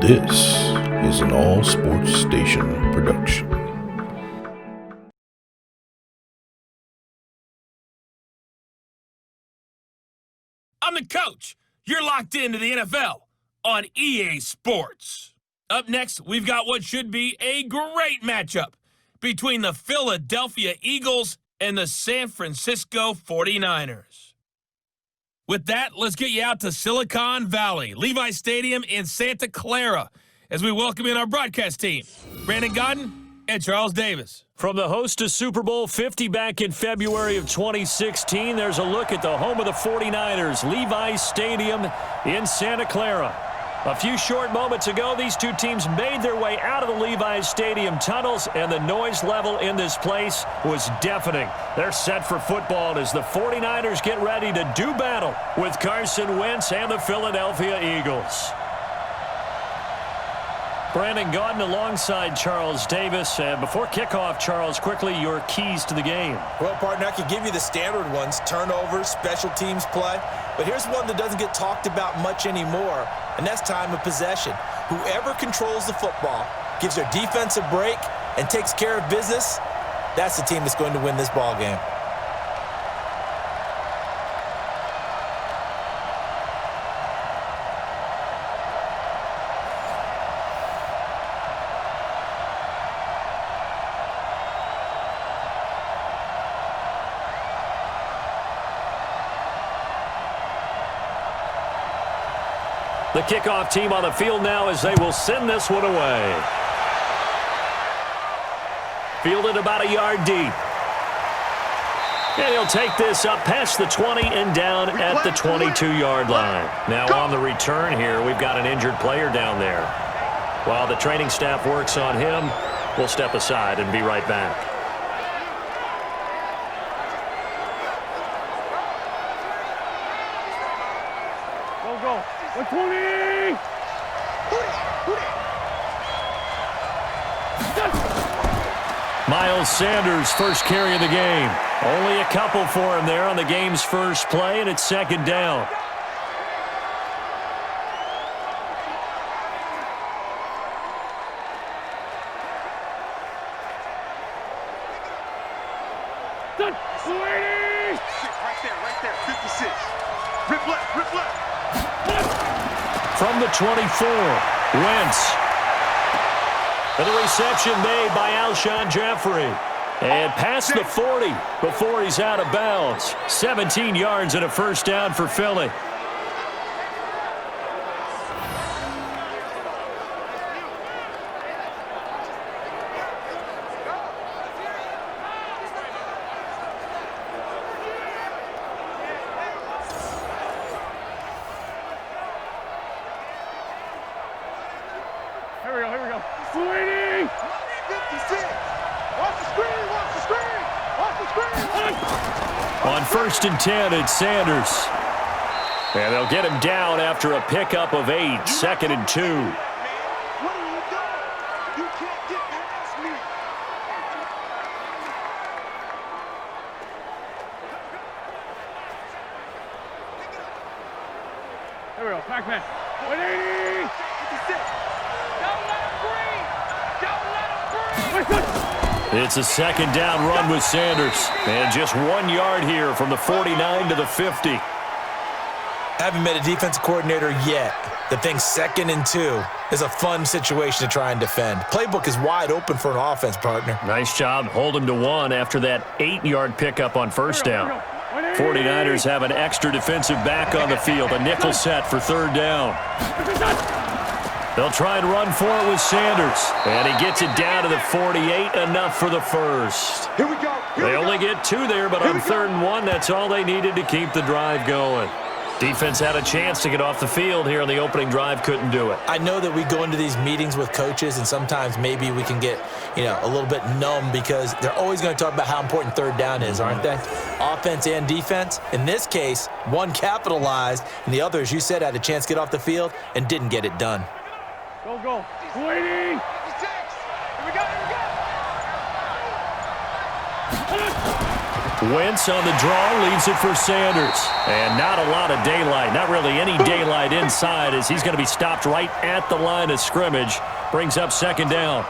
This is an All Sports Station production. I'm the coach. You're locked into the NFL on EA Sports. Up next, we've got what should be a great matchup between the Philadelphia Eagles and the San Francisco 49ers. With that, let's get you out to Silicon Valley, Levi Stadium in Santa Clara, as we welcome in our broadcast team, Brandon Godden and Charles Davis. From the host to Super Bowl 50 back in February of 2016, there's a look at the home of the 49ers, Levi Stadium in Santa Clara. A few short moments ago, these two teams made their way out of the Levi Stadium tunnels, and the noise level in this place was deafening. They're set for football as the 49ers get ready to do battle with Carson, Wentz, and the Philadelphia Eagles. Brandon Gaudin alongside Charles Davis. And before kickoff, Charles, quickly your keys to the game. Well, partner, I could give you the standard ones, turnovers, special teams play. But here's one that doesn't get talked about much anymore, and that's time of possession. Whoever controls the football, gives their defense a break, and takes care of business, that's the team that's going to win this ball game. The kickoff team on the field now as they will send this one away. Fielded about a yard deep. And he'll take this up past the 20 and down at the 22-yard line. Now on the return here, we've got an injured player down there. While the training staff works on him, we'll step aside and be right back. Go. 120! Miles Sanders first carry of the game. Only a couple for him there on the game's first play, and it's second down. From the 24, Wentz. And the reception made by Alshon Jeffrey. And past the 40 before he's out of bounds. 17 yards and a first down for Philly. Here we go. Sweeney! 56! Watch the screen! On 1st and 10, it's Sanders. And they'll get him down after a pickup of 8, 2nd and 2. What are you doing? You can't get past me. Here we go. Pac-Man. 180! 56! It's a second down run with Sanders. And just 1 yard here from the 49 to the 50. Haven't met a defensive coordinator yet that thinks 2nd and 2 is a fun situation to try and defend. Playbook is wide open for an offense, partner. Nice job holding to 1 after that 8-yard pickup on first down. 49ers have an extra defensive back on the field. A nickel set for 3rd down. They'll try and run for it with Sanders. And he gets it down to the 48, enough for the first. Here we go. They only get 2 there, but on 3rd and 1, that's all they needed to keep the drive going. Defense had a chance to get off the field here on the opening drive, couldn't do it. I know that we go into these meetings with coaches, and sometimes maybe we can get, a little bit numb because they're always going to talk about how important 3rd down is, aren't they? Offense and defense. In this case, one capitalized, and the other, as you said, had a chance to get off the field and didn't get it done. Go. Waiting. Here we go. Wentz on the draw, leaves it for Sanders. And not a lot of daylight, not really any daylight inside, as he's going to be stopped right at the line of scrimmage. Brings up second down.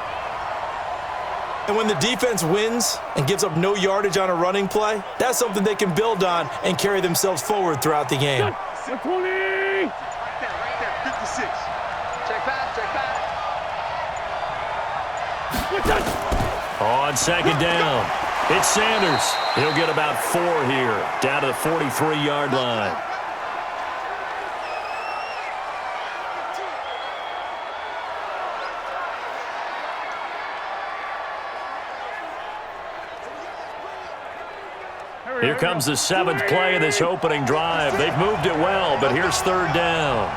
And when the defense wins and gives up no yardage on a running play, that's something they can build on and carry themselves forward throughout the game. 20. Right there, 56. Check back, check back. On second down, it's Sanders. He'll get about 4 here, down to the 43-yard line. Here comes the 7th play of this opening drive. They've moved it well, but here's third down.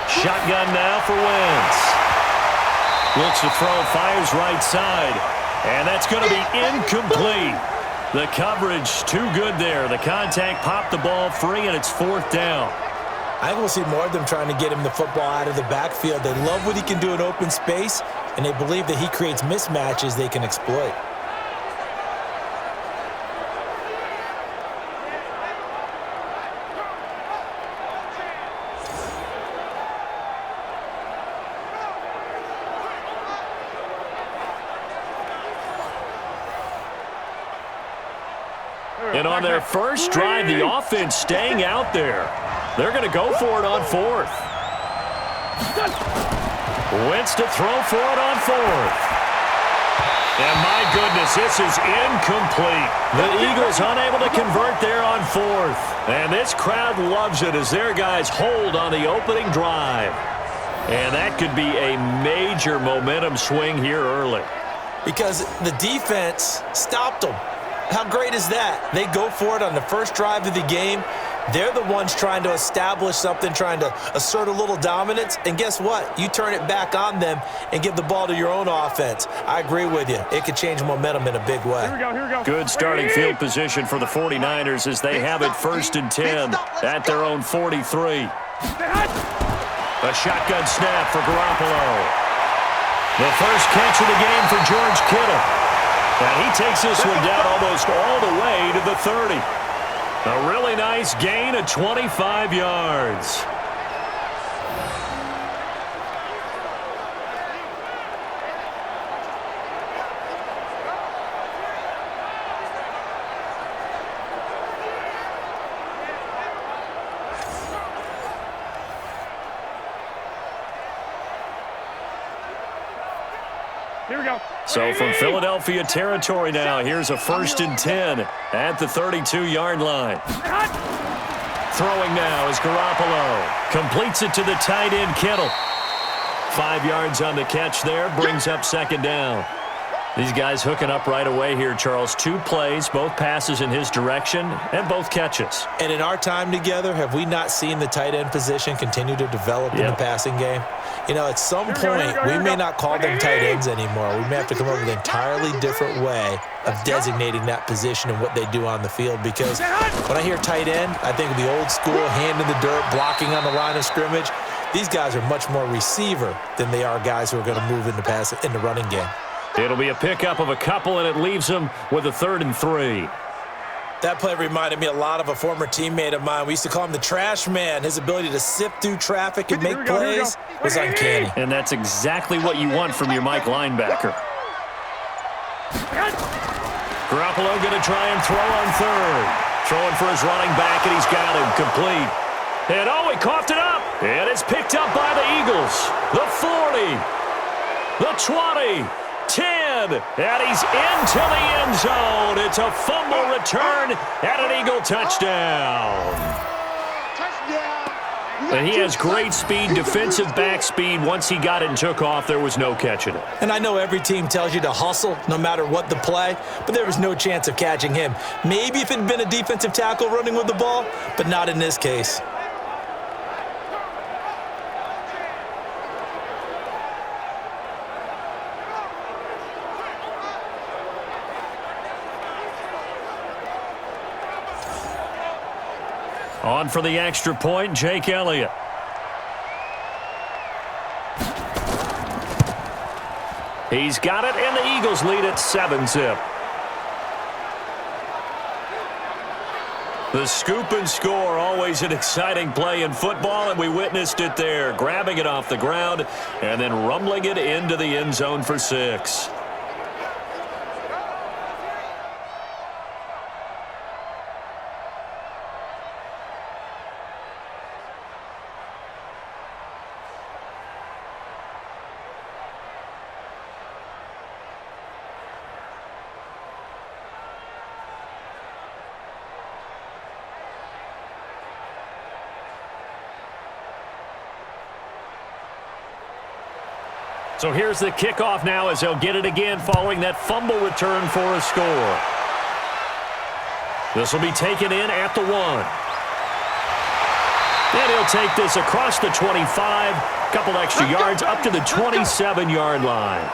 Shotgun now for Wentz. Looks to throw, fires right side. And that's going to be incomplete. The coverage too good there. The contact popped the ball free, and it's fourth down. I think we'll see more of them trying to get him the football out of the backfield. They love what he can do in open space, and they believe that he creates mismatches they can exploit. And on their first drive, the offense staying out there. They're going to go for it on fourth. Wentz to throw for it on fourth. And my goodness, this is incomplete. The Eagles unable to convert there on fourth. And this crowd loves it as their guys hold on the opening drive. And that could be a major momentum swing here early. Because the defense stopped them. How great is that? They go for it on the first drive of the game. They're the ones trying to establish something, trying to assert a little dominance. And guess what? You turn it back on them and give the ball to your own offense. I agree with you. It could change momentum in a big way. Here we go. Good starting field position for the 49ers as they have it first and 10 at their own 43. A shotgun snap for Garoppolo. The first catch of the game for George Kittle. And he takes this one down almost all the way to the 30. A really nice gain of 25 yards. Here we go. So from Philadelphia territory now, here's a first and 10 at the 32-yard line. Throwing now is Garoppolo. Completes it to the tight end, Kittle. 5 yards on the catch there, brings up second down. These guys hooking up right away here, Charles. 2 plays, both passes in his direction, and both catches. And in our time together, have we not seen the tight end position continue to develop in the passing game? You know, at some point, we may not call them tight ends anymore. We may have to come up with an entirely different way of designating that position and what they do on the field. Because when I hear tight end, I think of the old school, hand in the dirt, blocking on the line of scrimmage. These guys are much more receiver than they are guys who are going to move in the running game. It'll be a pickup of a couple, and it leaves them with a 3rd and 3. That play reminded me a lot of a former teammate of mine. We used to call him the trash man. His ability to sift through traffic and make plays was uncanny. And that's exactly what you want from your Mike linebacker. Garoppolo going to try and throw on 3rd. Throwing for his running back, and he's got him complete. And he coughed it up. And it's picked up by the Eagles. The 40. The 20. 10, and he's into the end zone. It's a fumble return and an Eagle touchdown. And he has great speed, defensive back speed. Once he got it and took off, there was no catching it. And I know every team tells you to hustle no matter what the play, but there was no chance of catching him. Maybe if it had been a defensive tackle running with the ball, but not in this case. On for the extra point, Jake Elliott. He's got it, and the Eagles lead at 7-zip. The scoop and score, always an exciting play in football, and we witnessed it there, grabbing it off the ground and then rumbling it into the end zone for 6. So here's the kickoff now as they'll get it again following that fumble return for a score. This will be taken in at the 1. And he'll take this across the 25, couple extra yards up to the 27-yard line.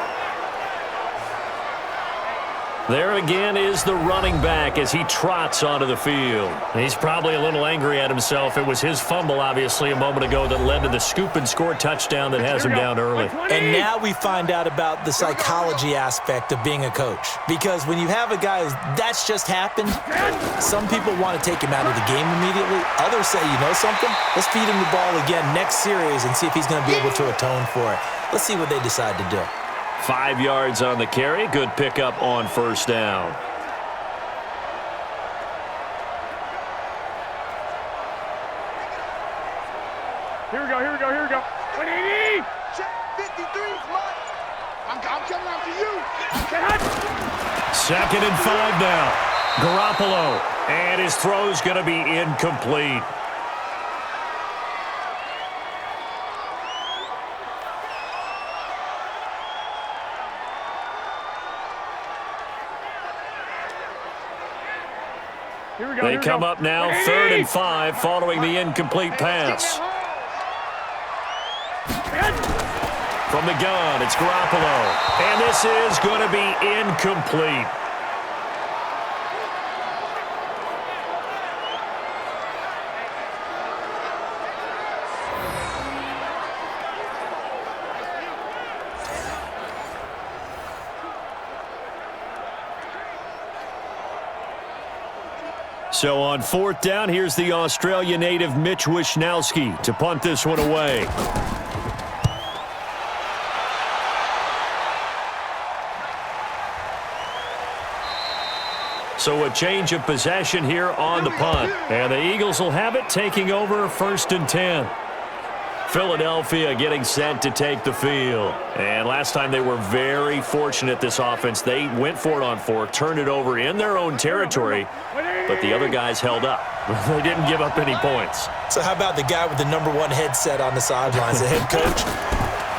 There again is the running back as he trots onto the field. He's probably a little angry at himself. It was his fumble, obviously, a moment ago that led to the scoop and score touchdown that has him down early. And now we find out about the psychology aspect of being a coach. Because when you have a guy that's just happened, some people want to take him out of the game immediately. Others say, you know something? Let's feed him the ball again next series and see if he's going to be able to atone for it. Let's see what they decide to do. 5 yards on the carry. Good pickup on first down. Here we go. 180! Check 53, I'm coming after you. Second and 5 now. Garoppolo. And his throw's going to be incomplete. They come up now, 3rd and 5, following the incomplete pass. From the gun, it's Garoppolo. And this is going to be incomplete. So on 4th down, here's the Australia native Mitch Wishnowsky to punt this one away. So a change of possession here on the punt. And the Eagles will have it, taking over 1st and 10. Philadelphia getting set to take the field. And last time they were very fortunate, this offense. They went for it on 4, turned it over in their own territory, but the other guys held up. They didn't give up any points. So how about the guy with the #1 headset on the sidelines, the head coach?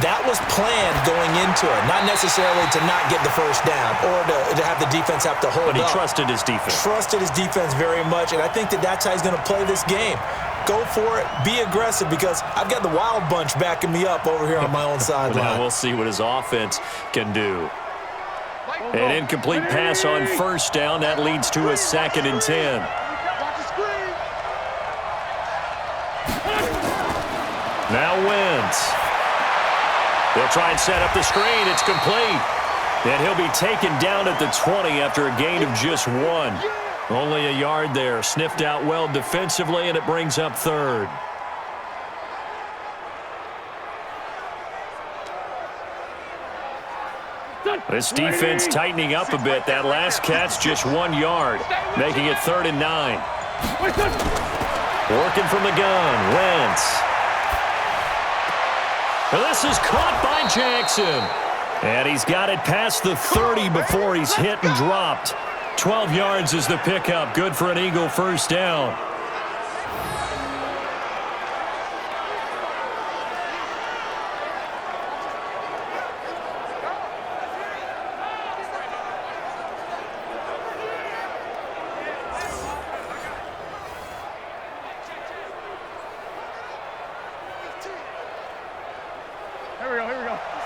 That was planned going into it, not necessarily to not get the first down or to have the defense have to hold up. But he trusted his defense. Trusted his defense very much, and I think that's how he's going to play this game. Go for it. Be aggressive because I've got the wild bunch backing me up over here on my own sideline. Now we'll see what his offense can do. An incomplete pass on first down. That leads to a 2nd and 10. Now Wentz. They'll try and set up the screen. It's complete. And he'll be taken down at the 20 after a gain of just 1. Only a yard there. Sniffed out well defensively, and it brings up 3rd. This defense tightening up a bit. That last catch, just 1 yard, making it 3rd and 9. Working from the gun, Wentz. Well, this is caught by Jackson. And he's got it past the 30 before he's hit and dropped. 12 yards is the pickup. Good for an Eagle first down.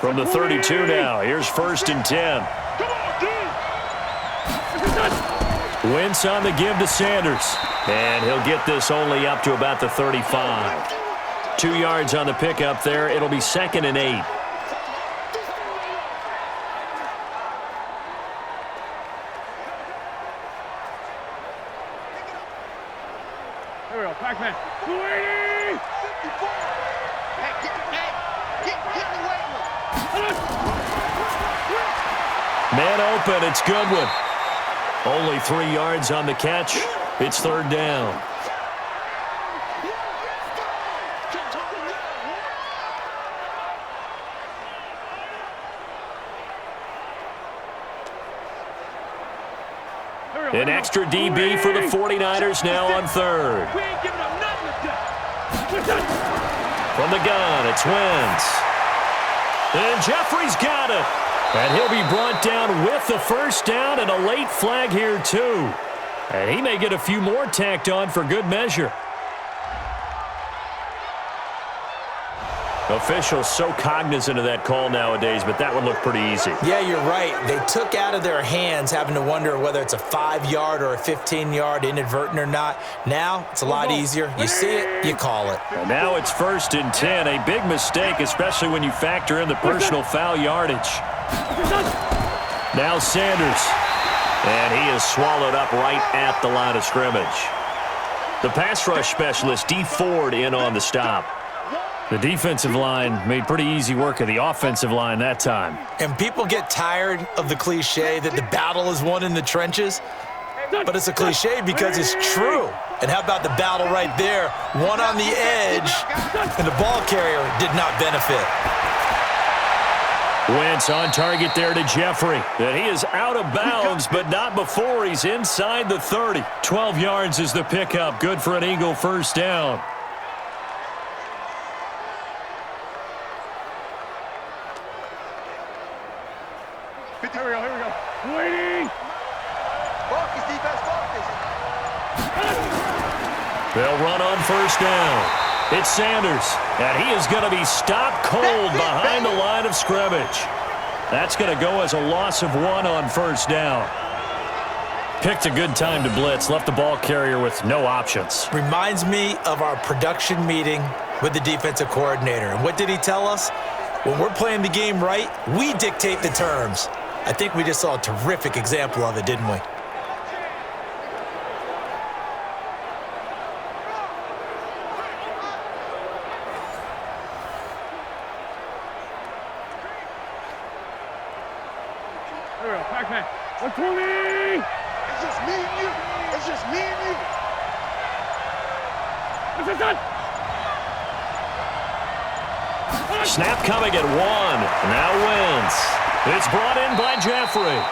From the 32 now, here's 1st and 10. Wentz on the give to Sanders. And he'll get this only up to about the 35. 2 yards on the pickup there. It'll be 2nd and 8. Here we go, Pac-Man. 280! 54! Hey, get away with it. Man open, it's Goodwin. Only 3 yards on the catch. It's third down. An extra DB for the 49ers now on third. We ain't giving up nothing to From the gun, it's Wentz. And Jeffrey's got it. And he'll be brought down with the first down and a late flag here, too. And he may get a few more tacked on for good measure. Officials so cognizant of that call nowadays, but that would look pretty easy. Yeah, you're right. They took out of their hands having to wonder whether it's a 5-yard or a 15-yard inadvertent or not. Now, it's a lot easier. You see it, you call it. And now it's 1st and 10. A big mistake, especially when you factor in the personal foul yardage. Now Sanders. And he is swallowed up right at the line of scrimmage. The pass rush specialist, D. Ford, in on the stop. The defensive line made pretty easy work of the offensive line that time. And people get tired of the cliche that the battle is won in the trenches. But it's a cliche because it's true. And how about the battle right there? One on the edge, and the ball carrier did not benefit. Wentz on target there to Jeffrey. And he is out of bounds, but not before he's inside the 30. 12 yards is the pickup. Good for an Eagle first down. Here we go. Waiting! Focus, defense, focus! They'll run on first down. It's Sanders, and he is going to be stopped cold behind the line of scrimmage. That's going to go as a loss of 1 on first down. Picked a good time to blitz, left the ball carrier with no options. Reminds me of our production meeting with the defensive coordinator. And what did he tell us? When we're playing the game right, we dictate the terms. I think we just saw a terrific example of it, didn't we? Here we go, Pac-Man. 120! It's just me and you. It's just me and you. This is done. Snap coming at 1. Now Wentz. It's brought in by Jeffrey.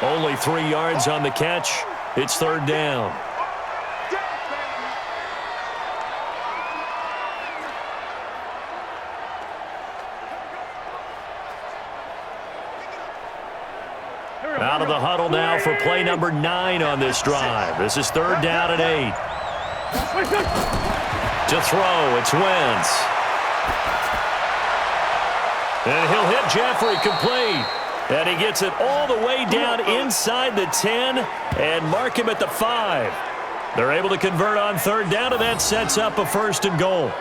Only 3 yards on the catch. It's third down. Out of the huddle now for play number 9 on this drive. This is third down and 8. To throw, it's Wentz. And he'll hit Jeffrey complete. And he gets it all the way down inside the 10 and mark him at the 5. They're able to convert on third down, and that sets up a 1st and goal.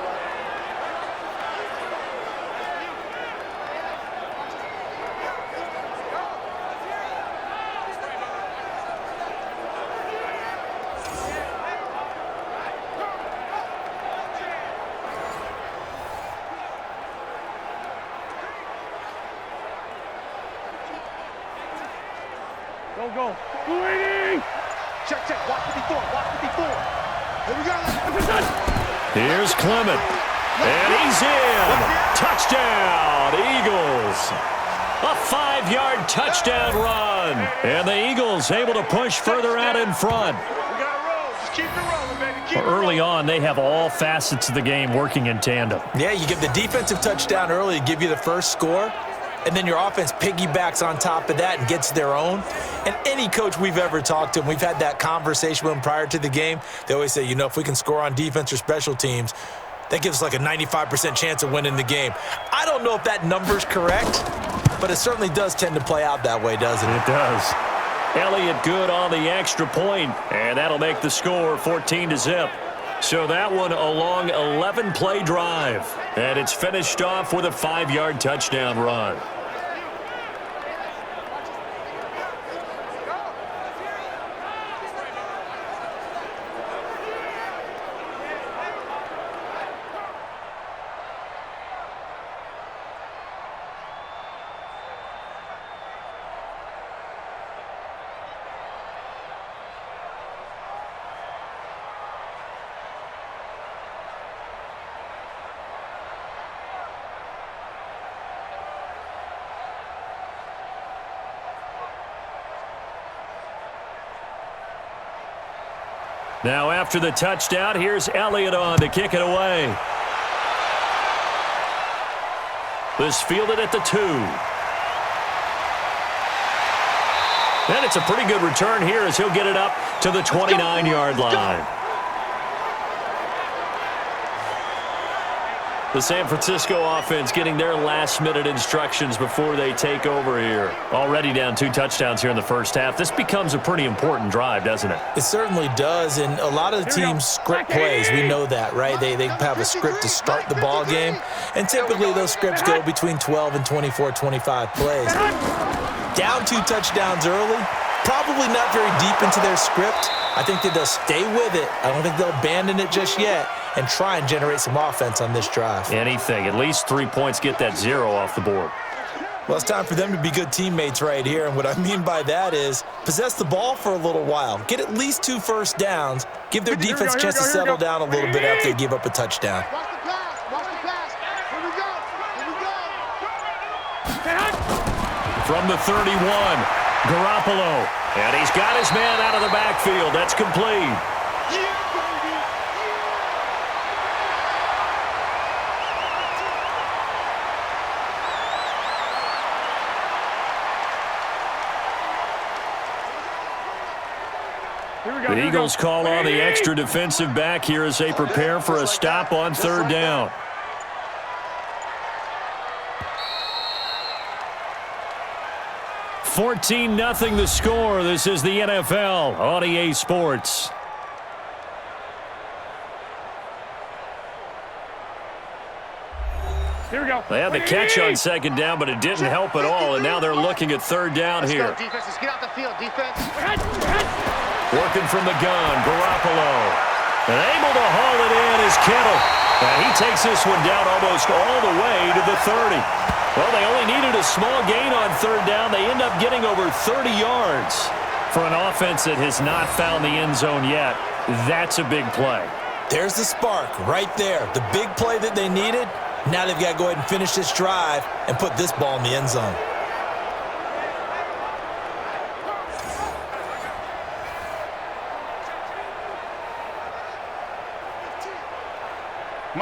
Go. 280! Check. Watch 54. Here we go. Here's Clement. And he's in. Touchdown, Eagles. A 5-yard touchdown run. And the Eagles able to push further out in front. We got to roll. Just keep it rolling, baby. Early on, they have all facets of the game working in tandem. Yeah, you give the defensive touchdown early to give you the first score. And then your offense piggybacks on top of that and gets their own. And any coach we've ever talked to, and we've had that conversation with them prior to the game, they always say, you know, if we can score on defense or special teams, that gives us like a 95% chance of winning the game. I don't know if that number's correct, but it certainly does tend to play out that way, doesn't it? It does. Elliott good on the extra point, and that'll make the score 14-0. So that one a long 11-play drive, and it's finished off with a 5-yard touchdown run. Now after the touchdown, here's Elliott on to kick it away. This fielded at the 2. And it's a pretty good return here as he'll get it up to the 29-yard line. The San Francisco offense getting their last-minute instructions before they take over here. Already down 2 touchdowns here in the first half. This becomes a pretty important drive, doesn't it? It certainly does, and a lot of the teams script plays. We know that, right? They have a script to start the ball game, and typically those scripts go between 12 and 24, 25 plays. Down 2 touchdowns early, probably not very deep into their script. I think that they'll stay with it. I don't think they'll abandon it just yet and try and generate some offense on this drive. Anything. At least 3 points, get that 0 off the board. Well, it's time for them to be good teammates right here, and what I mean by that is possess the ball for a little while, get at least 2 first downs, give their defense a chance to settle down a little bit after they give up a touchdown. Watch the pass. Watch the pass. Here we go. Here we go. From the 31, Garoppolo. And he's got his man out of the backfield. That's complete. The Eagles call on the extra defensive back here as they prepare for a stop on 3rd down. $14-0 the score. This is the NFL on EA Sports. Here we go. They had the catch on 2nd down, but it didn't help at all, and now they're looking at 3rd down here. Let's go, defense. Let's get out the field, defense. Working from the gun, Garoppolo. And able to haul it in is Kittle. And he takes this one down almost all the way to the 30. Well, they only needed a small gain on 3rd down. They end up getting over 30 yards. For an offense that has not found the end zone yet, that's a big play. There's the spark right there. The big play that they needed. Now they've got to go ahead and finish this drive and put this ball in the end zone.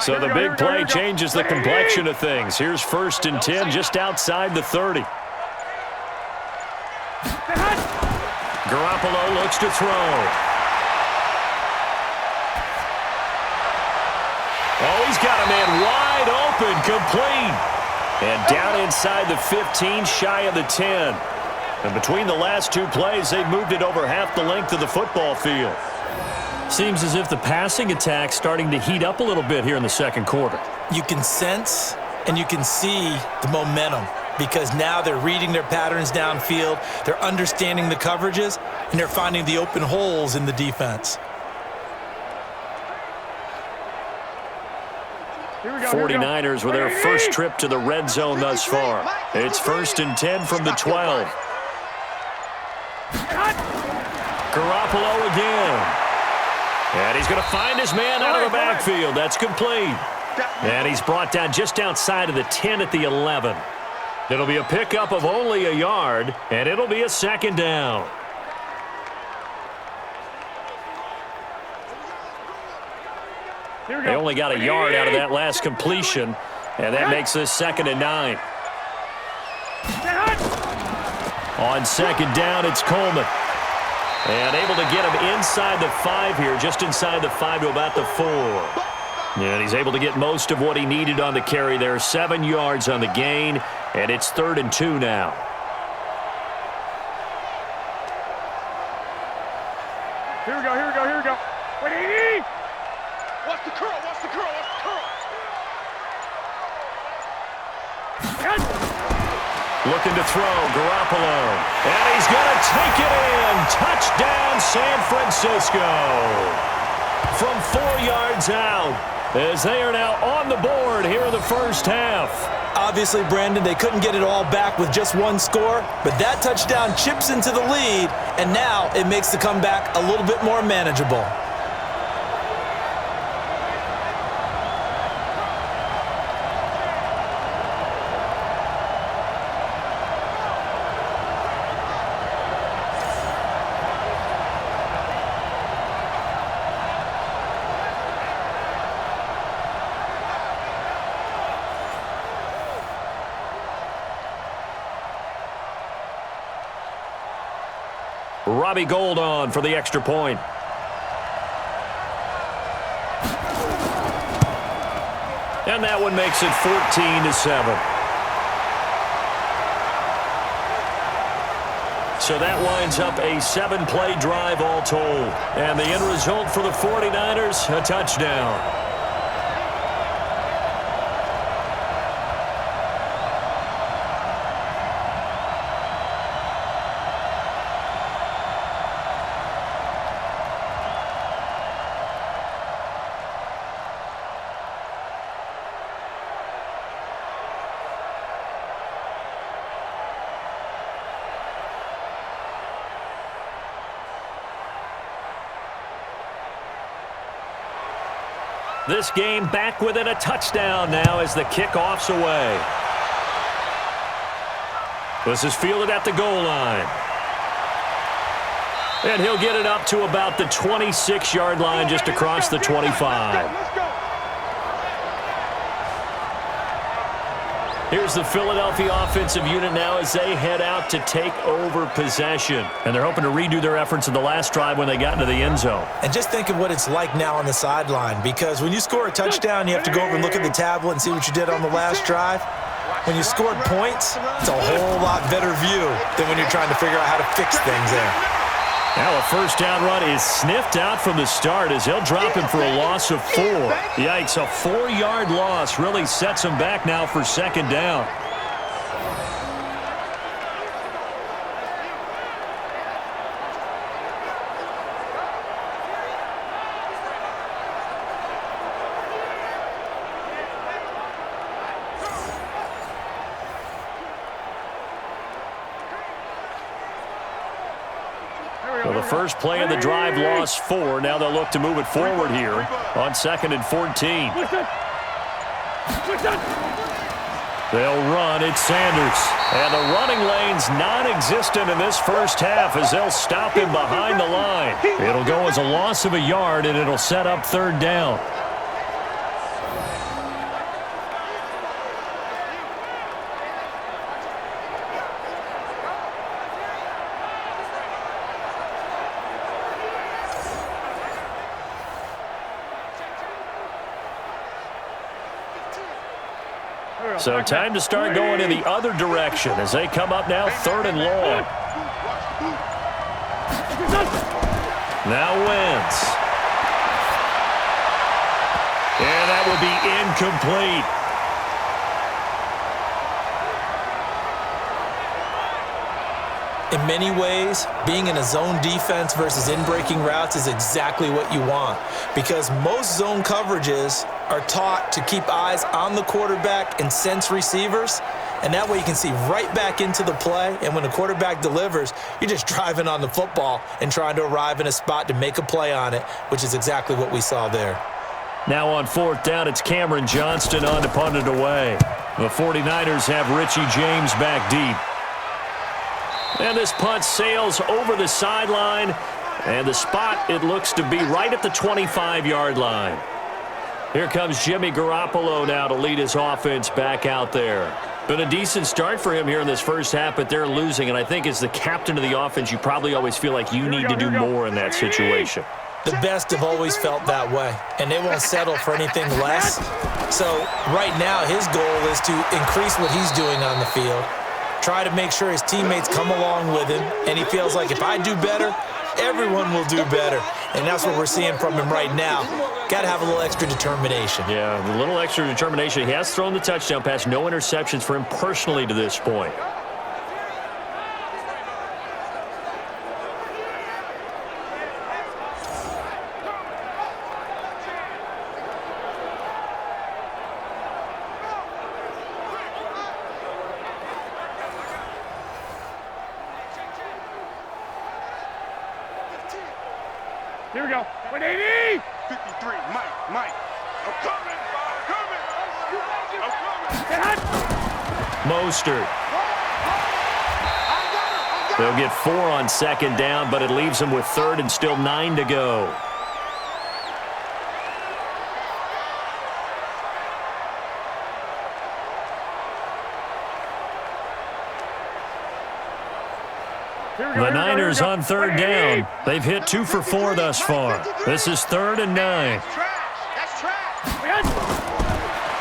So the big play changes the complexion of things. Here's 1st and 10 just outside the 30. Garoppolo looks to throw. Oh, he's got a man wide open, complete. And down inside the 15, shy of the 10. And between the last 2 plays, they've moved it over half the length of the football field. Seems as if the passing attack's starting to heat up a little bit here in the 2nd quarter. You can sense and you can see the momentum because now they're reading their patterns downfield, they're understanding the coverages, and they're finding the open holes in the defense. 49ers with their first trip to the red zone thus far. It's 1st and 10 from the 12. Garoppolo again. And he's going to find his man out of the backfield. That's complete. And he's brought down just outside of the 10 at the 11. It'll be a pickup of only a yard, and it'll be a 2nd down. They only got a yard out of that last completion, and that makes this 2nd and 9. On 2nd down, it's Coleman. And able to get him inside the 5 here, just inside the 5 to about the 4. And he's able to get most of what he needed on the carry there. 7 yards on the gain, and it's 3rd and 2 now. Here we go, here we go, here we go. What do you need? Watch the curl, watch the curl, watch the curl. Looking to throw, Garoppolo. And he's going to take it in. Touchdown, San Francisco. From 4 yards out, as they are now on the board here in the first half. Obviously, Brandon, they couldn't get it all back with just 1 score, but that touchdown chips into the lead, and now it makes the comeback a little bit more manageable. Robbie Gould on for the extra point. And that one makes it 14-7. So that winds up a 7-play drive all told. And the end result for the 49ers, a touchdown. This game back within a touchdown now as the kickoff's away. This is fielded at the goal line. And he'll get it up to about the 26-yard line just across the 25. Here's the Philadelphia offensive unit now as they head out to take over possession. And they're hoping to redo their efforts in the last drive when they got into the end zone. And just think of what it's like now on the sideline, because when you score a touchdown, you have to go over and look at the tablet and see what you did on the last drive. When you scored points, it's a whole lot better view than when you're trying to figure out how to fix things there. Now a first down run is sniffed out from the start as they'll drop him for a loss of 4. Yikes, a 4-yard loss really sets him back now for second down. Well, the first play of the drive lost 4. Now they'll look to move it forward here on 2nd and 14. They'll run. It's Sanders. And the running lane's non-existent in this first half as they'll stop him behind the line. It'll go as a loss of a yard, and it'll set up third down. So time to start going in the other direction as they come up now 3rd and long. Now Wentz. And that will be incomplete. In many ways, being in a zone defense versus in-breaking routes is exactly what you want, because most zone coverages are taught to keep eyes on the quarterback and sense receivers, and that way you can see right back into the play, and when the quarterback delivers, you're just driving on the football and trying to arrive in a spot to make a play on it, which is exactly what we saw there. Now on 4th down, it's Cameron Johnston on to punt it away. The 49ers have Richie James back deep. And this punt sails over the sideline, and the spot, it looks to be right at the 25-yard line. Here comes Jimmy Garoppolo now to lead his offense back out there. Been a decent start for him here in this first half, but they're losing, and I think as the captain of the offense, you probably always feel like you need to do more in that situation. The best have always felt that way, and they won't settle for anything less. So right now, his goal is to increase what he's doing on the field, try to make sure his teammates come along with him, and he feels like if I do better, everyone will do better. And that's what we're seeing from him right now. Got to have a little extra determination. Yeah, a little extra determination. He has thrown the touchdown pass. No interceptions for him personally to this point. Here we go. 180. 53. Mike. I'm coming. Mostert. They'll get 4 on 2nd down, but it leaves them with 3rd and still 9 to go. The Niners on third down. They've hit 2 for 4 thus far. This is 3rd and 9.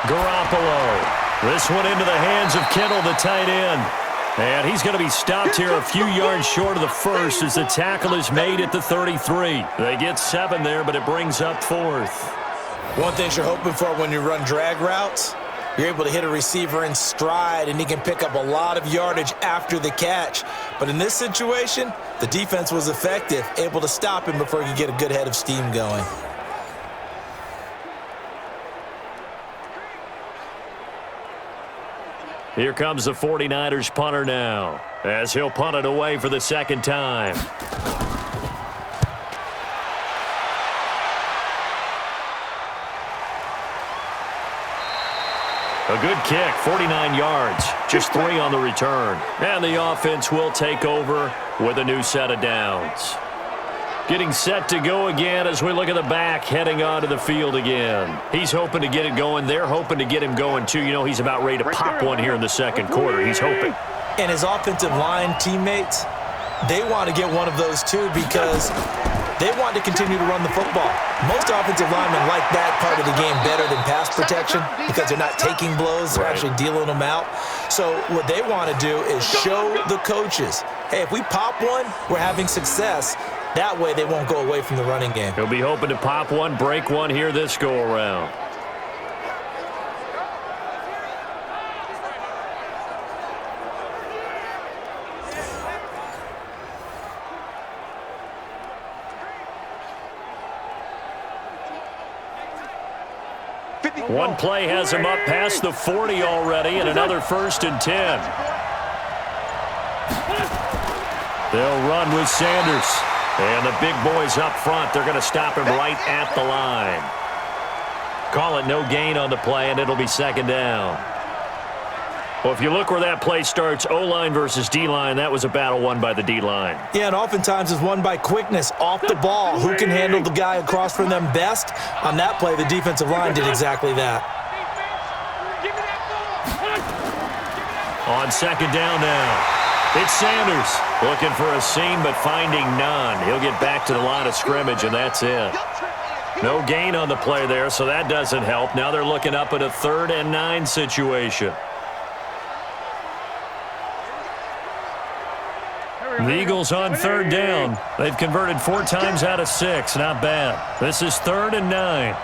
Garoppolo. This one into the hands of Kittle, the tight end. And he's going to be stopped here a few yards short of the first as the tackle is made at the 33. They get 7 there, but it brings up 4th. One thing you're hoping for when you run drag routes, you're able to hit a receiver in stride, and he can pick up a lot of yardage after the catch. But in this situation, the defense was effective, able to stop him before he could get a good head of steam going. Here comes the 49ers punter now, as he'll punt it away for the second time. A good kick, 49 yards, just 3 on the return. And the offense will take over with a new set of downs. Getting set to go again as we look at the back heading onto the field again. He's hoping to get it going. They're hoping to get him going, too. You know, he's about ready to pop one here in the second quarter. He's hoping. And his offensive line teammates, they want to get one of those, too, because they want to continue to run the football. Most offensive linemen like that part of the game better than pass protection because they're not taking blows. They're actually dealing them out. So what they want to do is show the coaches, hey, if we pop one, we're having success. That way they won't go away from the running game. He'll be hoping to pop one, break one here this go-around. One play has him up past the 40 already, and another 1st and 10. They'll run with Sanders. And the big boys up front, they're going to stop him right at the line. Call it no gain on the play, and it'll be 2nd down. Well, if you look where that play starts, O-line versus D-line, that was a battle won by the D-line. Yeah, and oftentimes it's won by quickness off the ball. Who can handle the guy across from them best? On that play, the defensive line did exactly that. On 2nd down now. It's Sanders looking for a seam but finding none. He'll get back to the line of scrimmage, and that's it. No gain on the play there, so that doesn't help. Now they're looking up at a 3rd and 9 situation. The Eagles on 3rd down. They've converted 4 times out of 6. Not bad. This is 3rd and 9.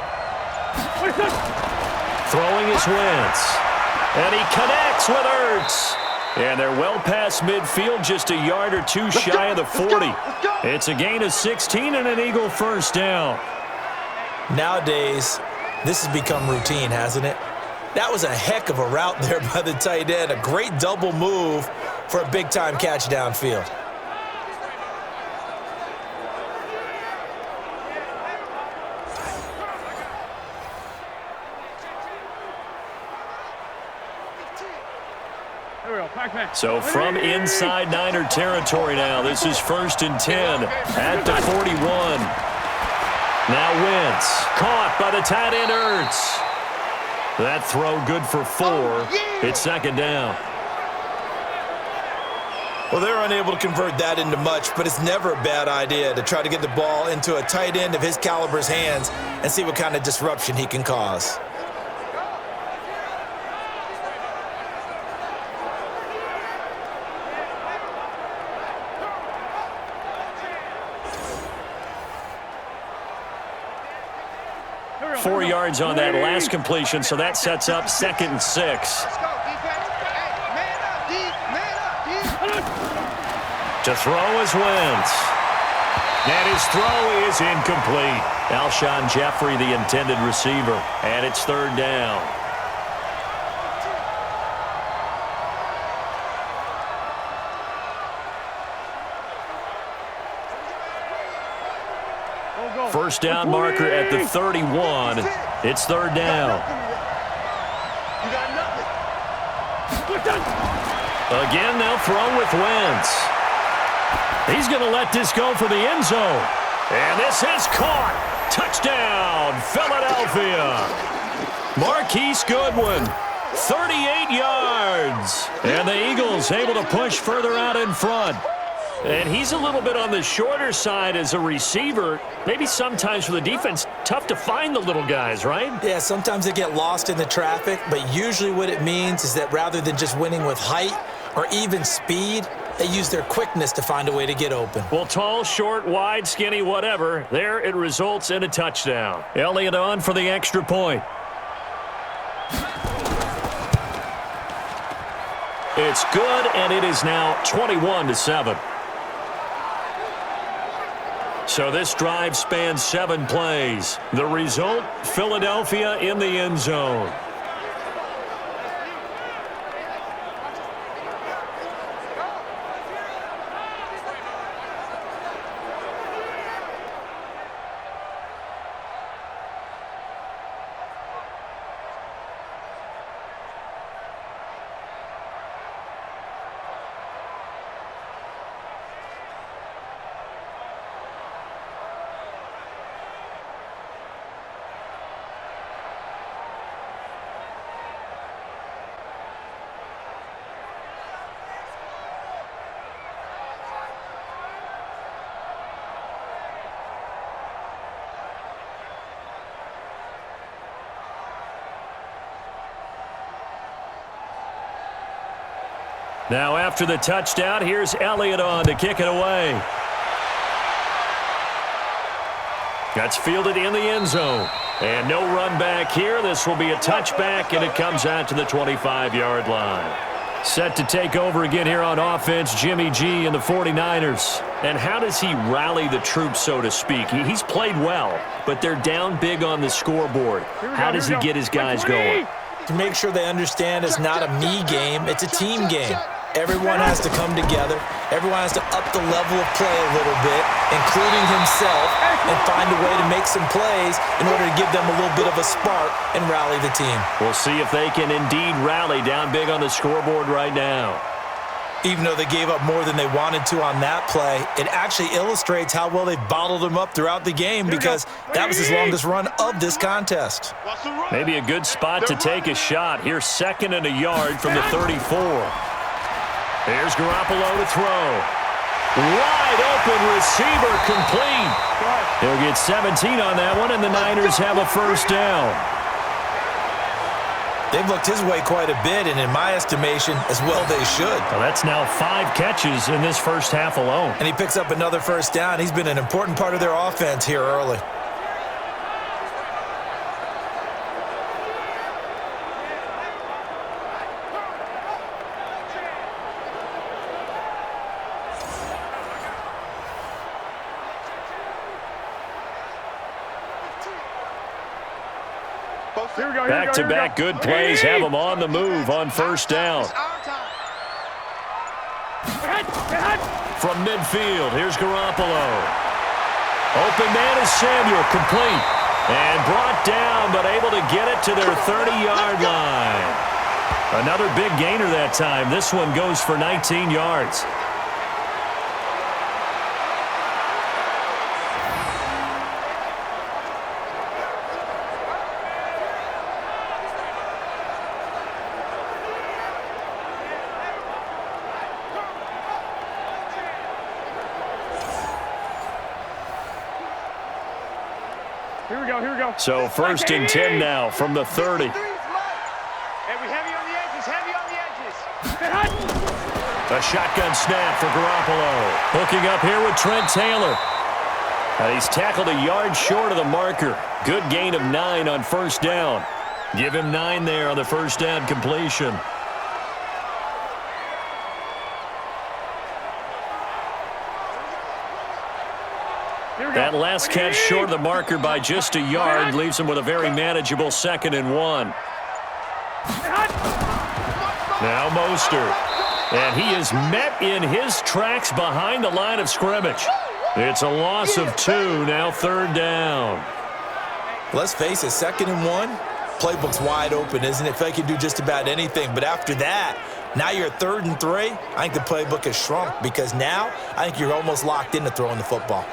Throwing is Wentz. And he connects with Ertz. And they're well past midfield, just a yard or 2 shy of the 40. It's a gain of 16 and an Eagle 1st down. Nowadays, this has become routine, hasn't it? That was a heck of a route there by the tight end. A great double move for a big-time catch downfield. So from inside Niner territory now, this is 1st and 10 at the 41. Now Wentz, caught by the tight end Ertz. That throw good for 4. It's 2nd down. Well, they're unable to convert that into much, but it's never a bad idea to try to get the ball into a tight end of his caliber's hands and see what kind of disruption he can cause. Four yards on that last completion, so that sets up 2nd and 6. To throw is Wentz. And his throw is incomplete. Alshon Jeffrey, the intended receiver, and it's 3rd down. First down marker at the 31. It's 3rd down. Again, they'll throw with Wentz. He's going to let this go for the end zone. And this is caught. Touchdown, Philadelphia. Marquise Goodwin, 38 yards. And the Eagles able to push further out in front. And he's a little bit on the shorter side as a receiver. Maybe sometimes for the defense, tough to find the little guys, right? Yeah, sometimes they get lost in the traffic, but usually what it means is that rather than just winning with height or even speed, they use their quickness to find a way to get open. Well, tall, short, wide, skinny, whatever, there it results in a touchdown. Elliott on for the extra point. It's good, and it is now 21-7. So this drive spans 7 plays. The result, Philadelphia in the end zone. Now after the touchdown, here's Elliott on to kick it away. That's fielded in the end zone. And no run back here. This will be a touchback, and it comes out to the 25-yard line. Set to take over again here on offense, Jimmy G and the 49ers. And how does he rally the troops, so to speak? He's played well, but they're down big on the scoreboard. How does he get his guys going? To make sure they understand it's not a me game, it's a team game. Everyone has to come together. Everyone has to up the level of play a little bit, including himself, and find a way to make some plays in order to give them a little bit of a spark and rally the team. We'll see if they can indeed rally down big on the scoreboard right now. Even though they gave up more than they wanted to on that play, it actually illustrates how well they bottled them up throughout the game because that was his longest run of this contest. Maybe a good spot to take a shot. Here's 2nd and a yard from the 34. Here's Garoppolo to throw. Wide open receiver complete. He'll get 17 on that one, and the Niners have a first down. They've looked his way quite a bit, and in my estimation, as well they should. Well, that's now 5 catches in this first half alone. And he picks up another first down. He's been an important part of their offense here early. Back-to-back good plays have them on the move on first down. From midfield, here's Garoppolo. Open man is Samuel, complete. And brought down, but able to get it to their 30-yard line. Another big gainer that time. This one goes for 19 yards. Here we go. So 1st and 10 now from the 30. Hey, we heavy on the edges. A shotgun snap for Garoppolo. Hooking up here with Trent Taylor. And he's tackled a yard short of the marker. Good gain of 9 on first down. Give him 9 there on the first down completion. That last catch short of the marker by just a yard leaves him with a very manageable 2nd and 1. Now Mostert. And he is met in his tracks behind the line of scrimmage. It's a loss of 2, now 3rd down. Let's face it, 2nd and 1, playbook's wide open, isn't it? They can do just about anything. But after that, now you're 3rd and 3. I think the playbook has shrunk because now I think you're almost locked into throwing the football.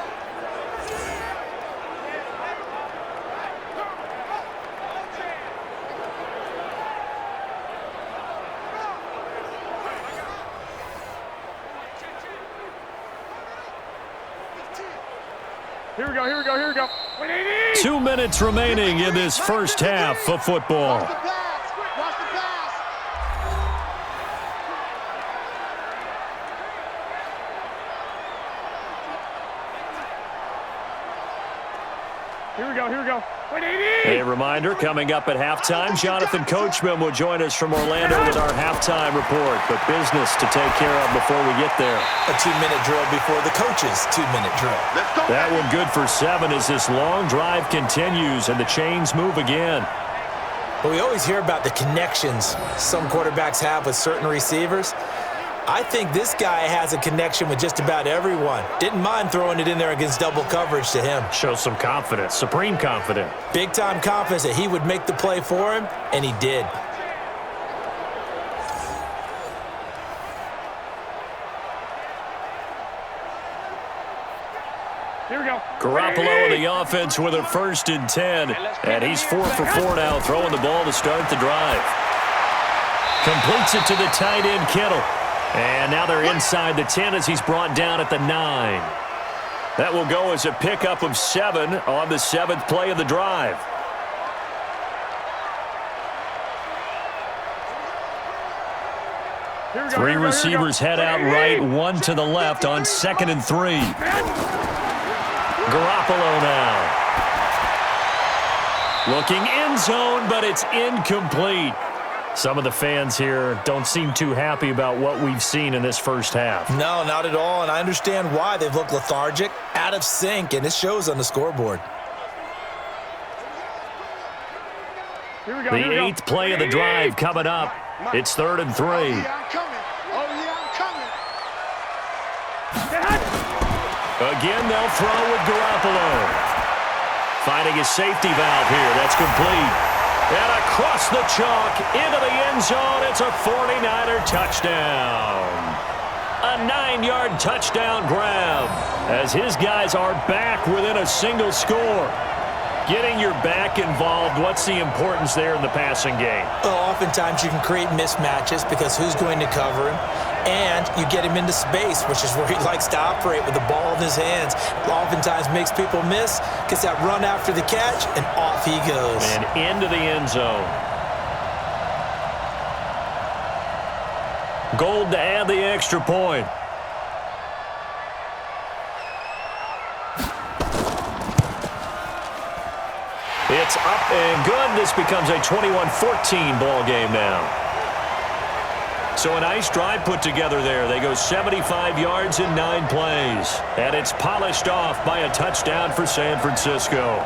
Here we go, here we go, here we go. 2 minutes remaining in this first half of football. Watch the pass. Watch the pass. Here we go, here we go. A reminder, coming up at halftime, Jonathan Coachman will join us from Orlando with our halftime report. But business to take care of before we get there. A 2-minute drill before the coach's 2-minute drill. That one good for 7 as this long drive continues and the chains move again. But we always hear about the connections some quarterbacks have with certain receivers. I think this guy has a connection with just about everyone. Didn't mind throwing it in there against double coverage to him. Shows some confidence, supreme confidence. Big-time confidence that he would make the play for him, and he did. Here we go. Garoppolo in the offense with a 1st and 10. And he's 4 for 4 now, throwing the ball to start the drive. Completes it to the tight end, Kittle. And now they're inside the 10 as he's brought down at the 9. That will go as a pickup of 7 on the 7th play of the drive. Three receivers head out right, 1 to the left on 2nd and 3. Garoppolo now. Looking end zone, but it's incomplete. Some of the fans here don't seem too happy about what we've seen in this first half. No, not at all, and I understand why. They've looked lethargic, out of sync, and it shows on the scoreboard. The 8th play of the drive coming up. It's 3rd and 3. Oh, yeah, I'm coming. Oh, yeah, I'm coming. Again, they'll throw with Garoppolo. Finding a safety valve here. That's complete. And across the chalk, into the end zone, it's a 49er touchdown. A 9-yard touchdown grab as his guys are back within a single score. Getting your back involved, what's the importance there in the passing game? Well, oftentimes you can create mismatches because who's going to cover him? And you get him into space, which is where he likes to operate with the ball in his hands. Oftentimes makes people miss, gets that run after the catch, and off he goes. And into the end zone. Gold to add the extra point. It's up and good. This becomes a 21-14 ball game now. So a nice drive put together there. They go 75 yards in 9 plays. And it's polished off by a touchdown for San Francisco.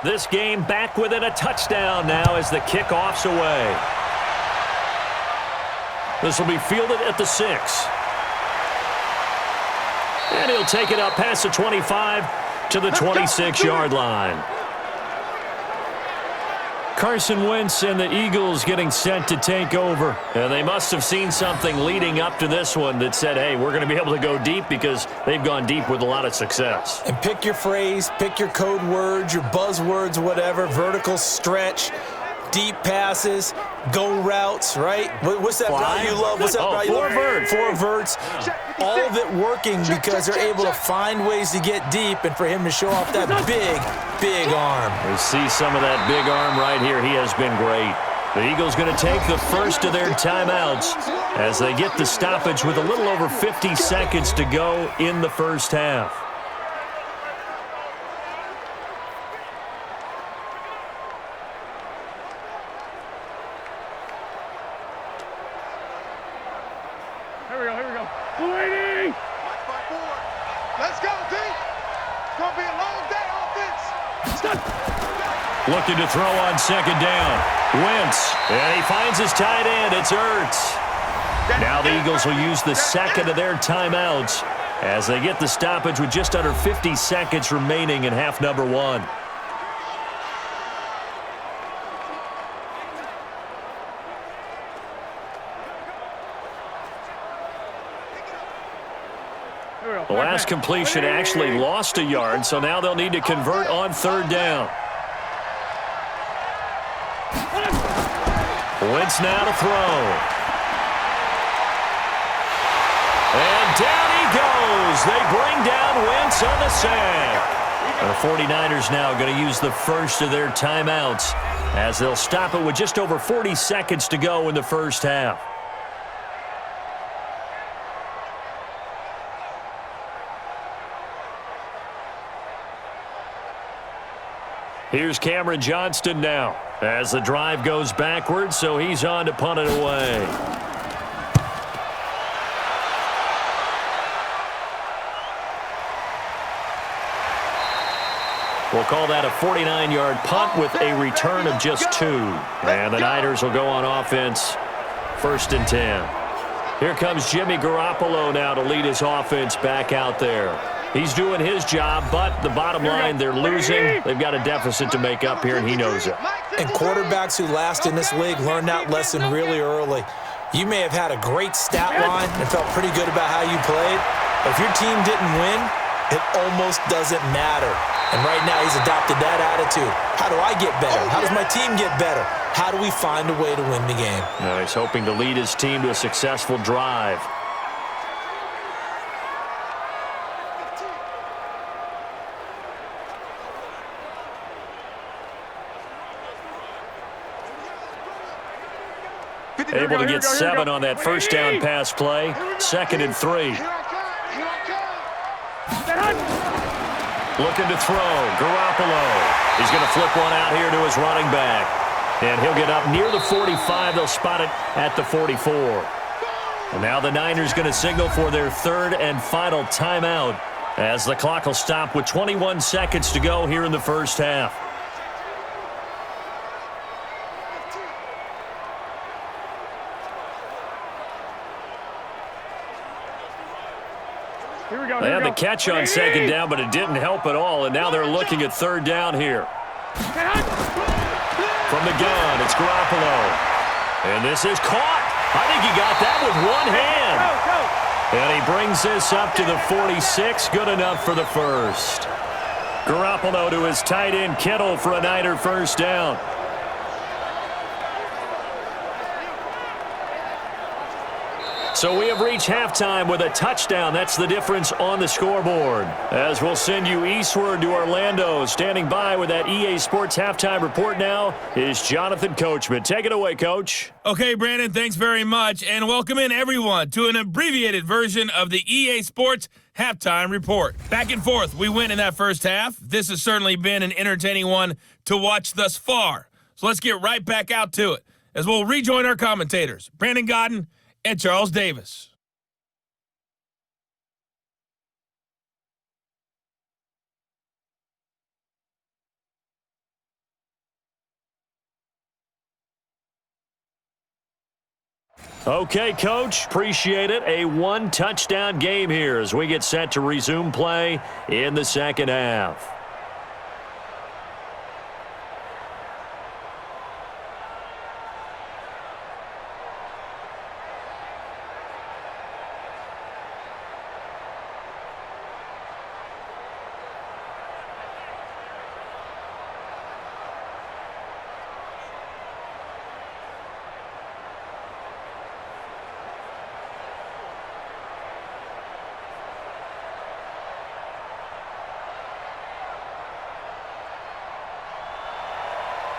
This game back within a touchdown now as the kickoff's away. This will be fielded at the 6. And he'll take it up past the 25 to the 26-yard line. Carson Wentz and the Eagles getting set to take over. And they must have seen something leading up to this one that said, hey, we're going to be able to go deep because they've gone deep with a lot of success. And pick your phrase, pick your code words, your buzzwords, whatever, vertical stretch, deep passes, go routes, right? What's that route you love? What's that route you love? 4 verts. 4 verts. All of it working because they're able to find ways to get deep and for him to show off that big, big arm. We see some of that big arm right here. He has been great. The Eagles going to take the first of their timeouts as they get the stoppage with a little over 50 seconds to go in the first half. Here we go, here we go. 280! Let's go, D! It's going to be a long day, offense! Stop! Looking to throw on 2nd down. Wentz, and he finds his tight end. It's Ertz. Now the Eagles will use the second of their timeouts as they get the stoppage with just under 50 seconds remaining in half number one. The last completion actually lost a yard, so now they'll need to convert on third down. Wentz now to throw. And down he goes. They bring down Wentz on the sack. The 49ers now going to use the first of their timeouts as they'll stop it with just over 40 seconds to go in the first half. Here's Cameron Johnston now as the drive goes backwards, so he's on to punt it away. We'll call that a 49-yard punt with a return of just 2. And the Niners will go on offense, 1st and 10. Here comes Jimmy Garoppolo now to lead his offense back out there. He's doing his job, but the bottom line, they're losing. They've got a deficit to make up here, and he knows it. And quarterbacks who last in this league learn that lesson really early. You may have had a great stat line and felt pretty good about how you played, but if your team didn't win, it almost doesn't matter. And right now, he's adopted that attitude. How do I get better? How does my team get better? How do we find a way to win the game? Now he's hoping to lead his team to a successful drive. Able to get 7 on that first down pass play. 2nd and 3. Looking to throw. Garoppolo. He's going to flip one out here to his running back. And he'll get up near the 45. They'll spot it at the 44. And now the Niners going to signal for their 3rd and final timeout as the clock will stop with 21 seconds to go here in the first half. They had the catch on 2nd down, but it didn't help at all, and now they're looking at 3rd down here. From the gun, it's Garoppolo. And this is caught. I think he got that with one hand. And he brings this up to the 46, good enough for the first. Garoppolo to his tight end, Kittle, for a Niner first down. So we have reached halftime with a touchdown. That's the difference on the scoreboard. As we'll send you eastward to Orlando. Standing by with that EA Sports halftime report now is Jonathan Coachman. Take it away, Coach. Okay, Brandon, thanks very much. And welcome in, everyone, to an abbreviated version of the EA Sports halftime report. Back and forth, we win in that first half. This has certainly been an entertaining one to watch thus far. So let's get right back out to it as we'll rejoin our commentators, Brandon Godden and Charles Davis. Okay, Coach, appreciate it. A one-touchdown game here as we get set to resume play in the second half.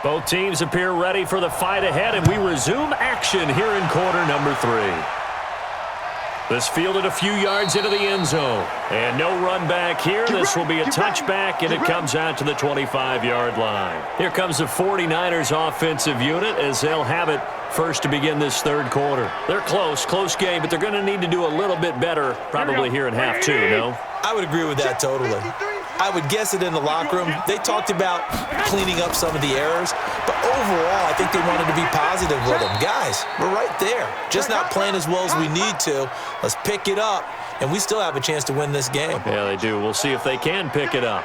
Both teams appear ready for the fight ahead, and we resume action here in quarter number 3. This fielded a few yards into the end zone. And no run back here. This will be a touchback, and it comes out to the 25-yard line. Here comes the 49ers offensive unit as they'll have it first to begin this third quarter. They're close game, but they're going to need to do a little bit better probably here in half 2, no? I would agree with that totally. I would guess it in the locker room. They talked about cleaning up some of the errors, but overall, I think they wanted to be positive with them. Guys, we're right there. Just not playing as well as we need to. Let's pick it up and we still have a chance to win this game. Yeah, they do. We'll see if they can pick it up.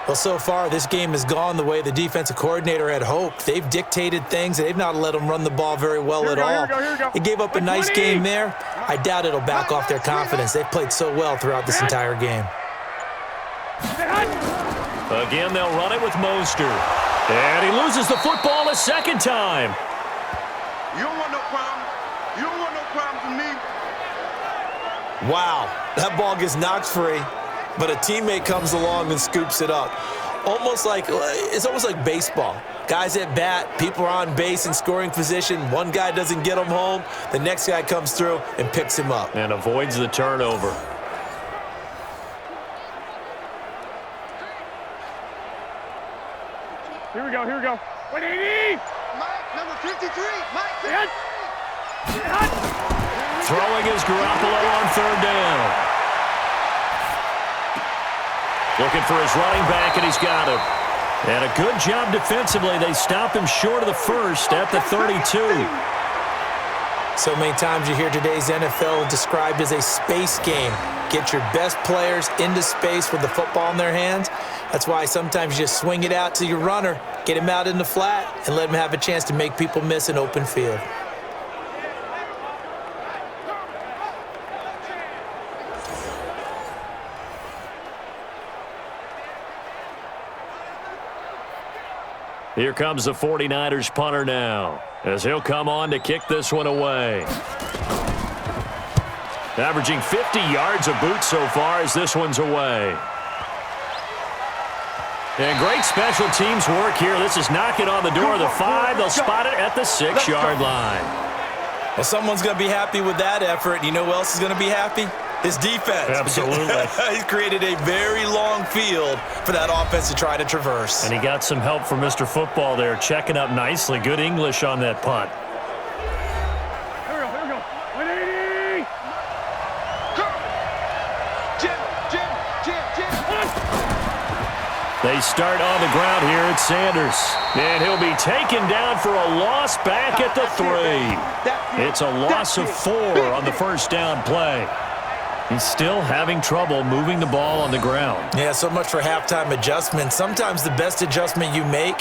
Well, so far, this game has gone the way the defensive coordinator had hoped. They've dictated things. They've not let them run the ball very well at all. They gave up a nice game there. I doubt it'll back off their confidence. They've played so well throughout this entire game. Again, they'll run it with Mostert. And he loses the football a second time. You don't want no problem. You don't want no problem with me. Wow, that ball gets knocked free, but a teammate comes along and scoops it up. It's almost like baseball. Guys at bat, people are on base in scoring position. One guy doesn't get him home. The next guy comes through and picks him up. And avoids the turnover. Here we go. 180. Mike, number 53. Mike, 53. Throwing is Garoppolo on third down. Looking for his running back, and he's got him. And a good job defensively. They stop him short of the first at the 32. So many times you hear today's NFL described as a space game. Get your best players into space with the football in their hands. That's why sometimes you just swing it out to your runner, get him out in the flat, and let him have a chance to make people miss an open field. Here comes the 49ers punter now, as he'll come on to kick this one away. Averaging 50 yards a boot so far as this one's away. And great special teams work here. This is knocking on the door of the 5. They'll spot it at the 6-yard line. Well, someone's going to be happy with that effort. You know who else is going to be happy? His defense. Absolutely. He's created a very long field for that offense to try to traverse. And he got some help from Mr. Football there, checking up nicely. Good English on that punt. Here we go. 180. Jim. They start on the ground here at Sanders. And he'll be taken down for a loss back at the 3. It's a loss of 4 on the first down play. He's still having trouble moving the ball on the ground. Yeah, so much for halftime adjustment. Sometimes the best adjustment you make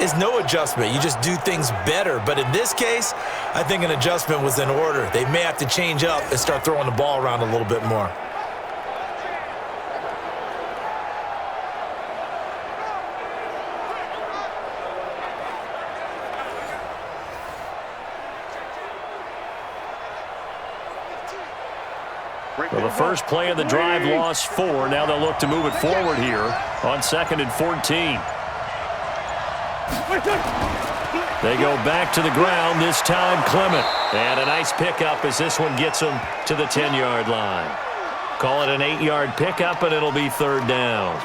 is no adjustment. You just do things better. But in this case, I think an adjustment was in order. They may have to change up and start throwing the ball around a little bit more. Well, the first play of the drive lost 4. Now they'll look to move it forward here on 2nd and 14. They go back to the ground, this time Clement. And a nice pickup as this one gets them to the 10-yard line. Call it an 8-yard pickup, and it'll be 3rd down.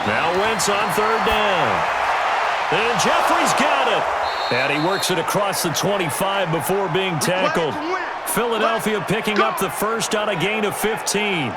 Now Wentz on 3rd down. And Jeffrey's got it. And he works it across the 25 before being tackled. Philadelphia picking up the first on a gain of 15.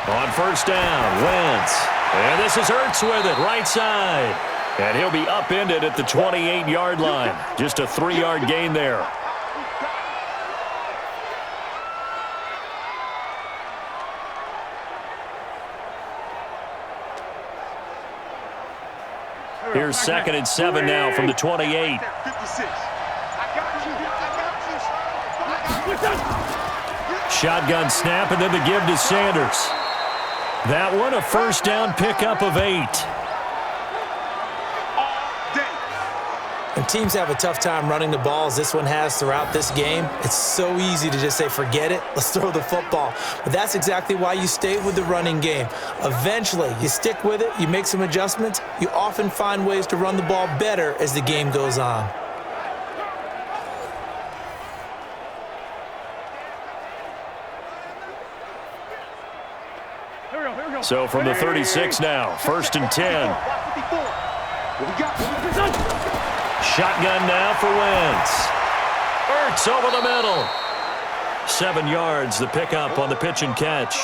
On first down, Wentz. And this is Ertz with it, right side. And he'll be upended at the 28-yard line. Just a 3-yard gain there. Here's 2nd and 7 now from the 28. Shotgun snap, and then the give to Sanders. That one, a first down pickup of 8. When teams have a tough time running the ball as this one has throughout this game, it's so easy to just say, forget it, let's throw the football. But that's exactly why you stay with the running game. Eventually, you stick with it, you make some adjustments, you often find ways to run the ball better as the game goes on. So from the 36 now, 1st and 10. Shotgun now for Wentz. Ertz over the middle. 7 yards, the pickup on the pitch and catch.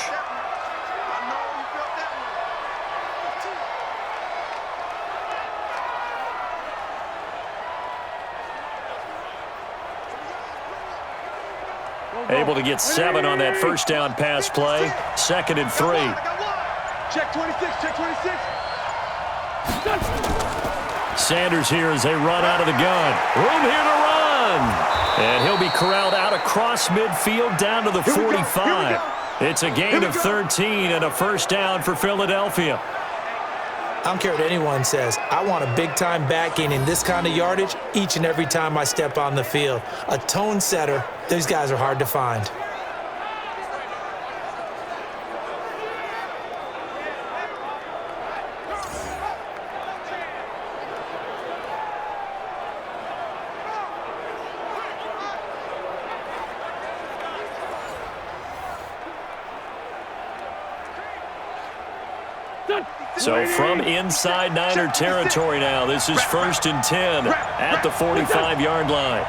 Able to get 7 on that first down pass play. 2nd and 3. Check 26, check 26. Sanders here as they run out of the gun. Room here to run. And he'll be corralled out across midfield down to the 45. It's a gain of 13 and a first down for Philadelphia. I don't care what anyone says. I want a big-time backing in this kind of yardage each and every time I step on the field. A tone setter, these guys are hard to find. So from inside Niner territory now, this is 1st and 10 at the 45-yard line.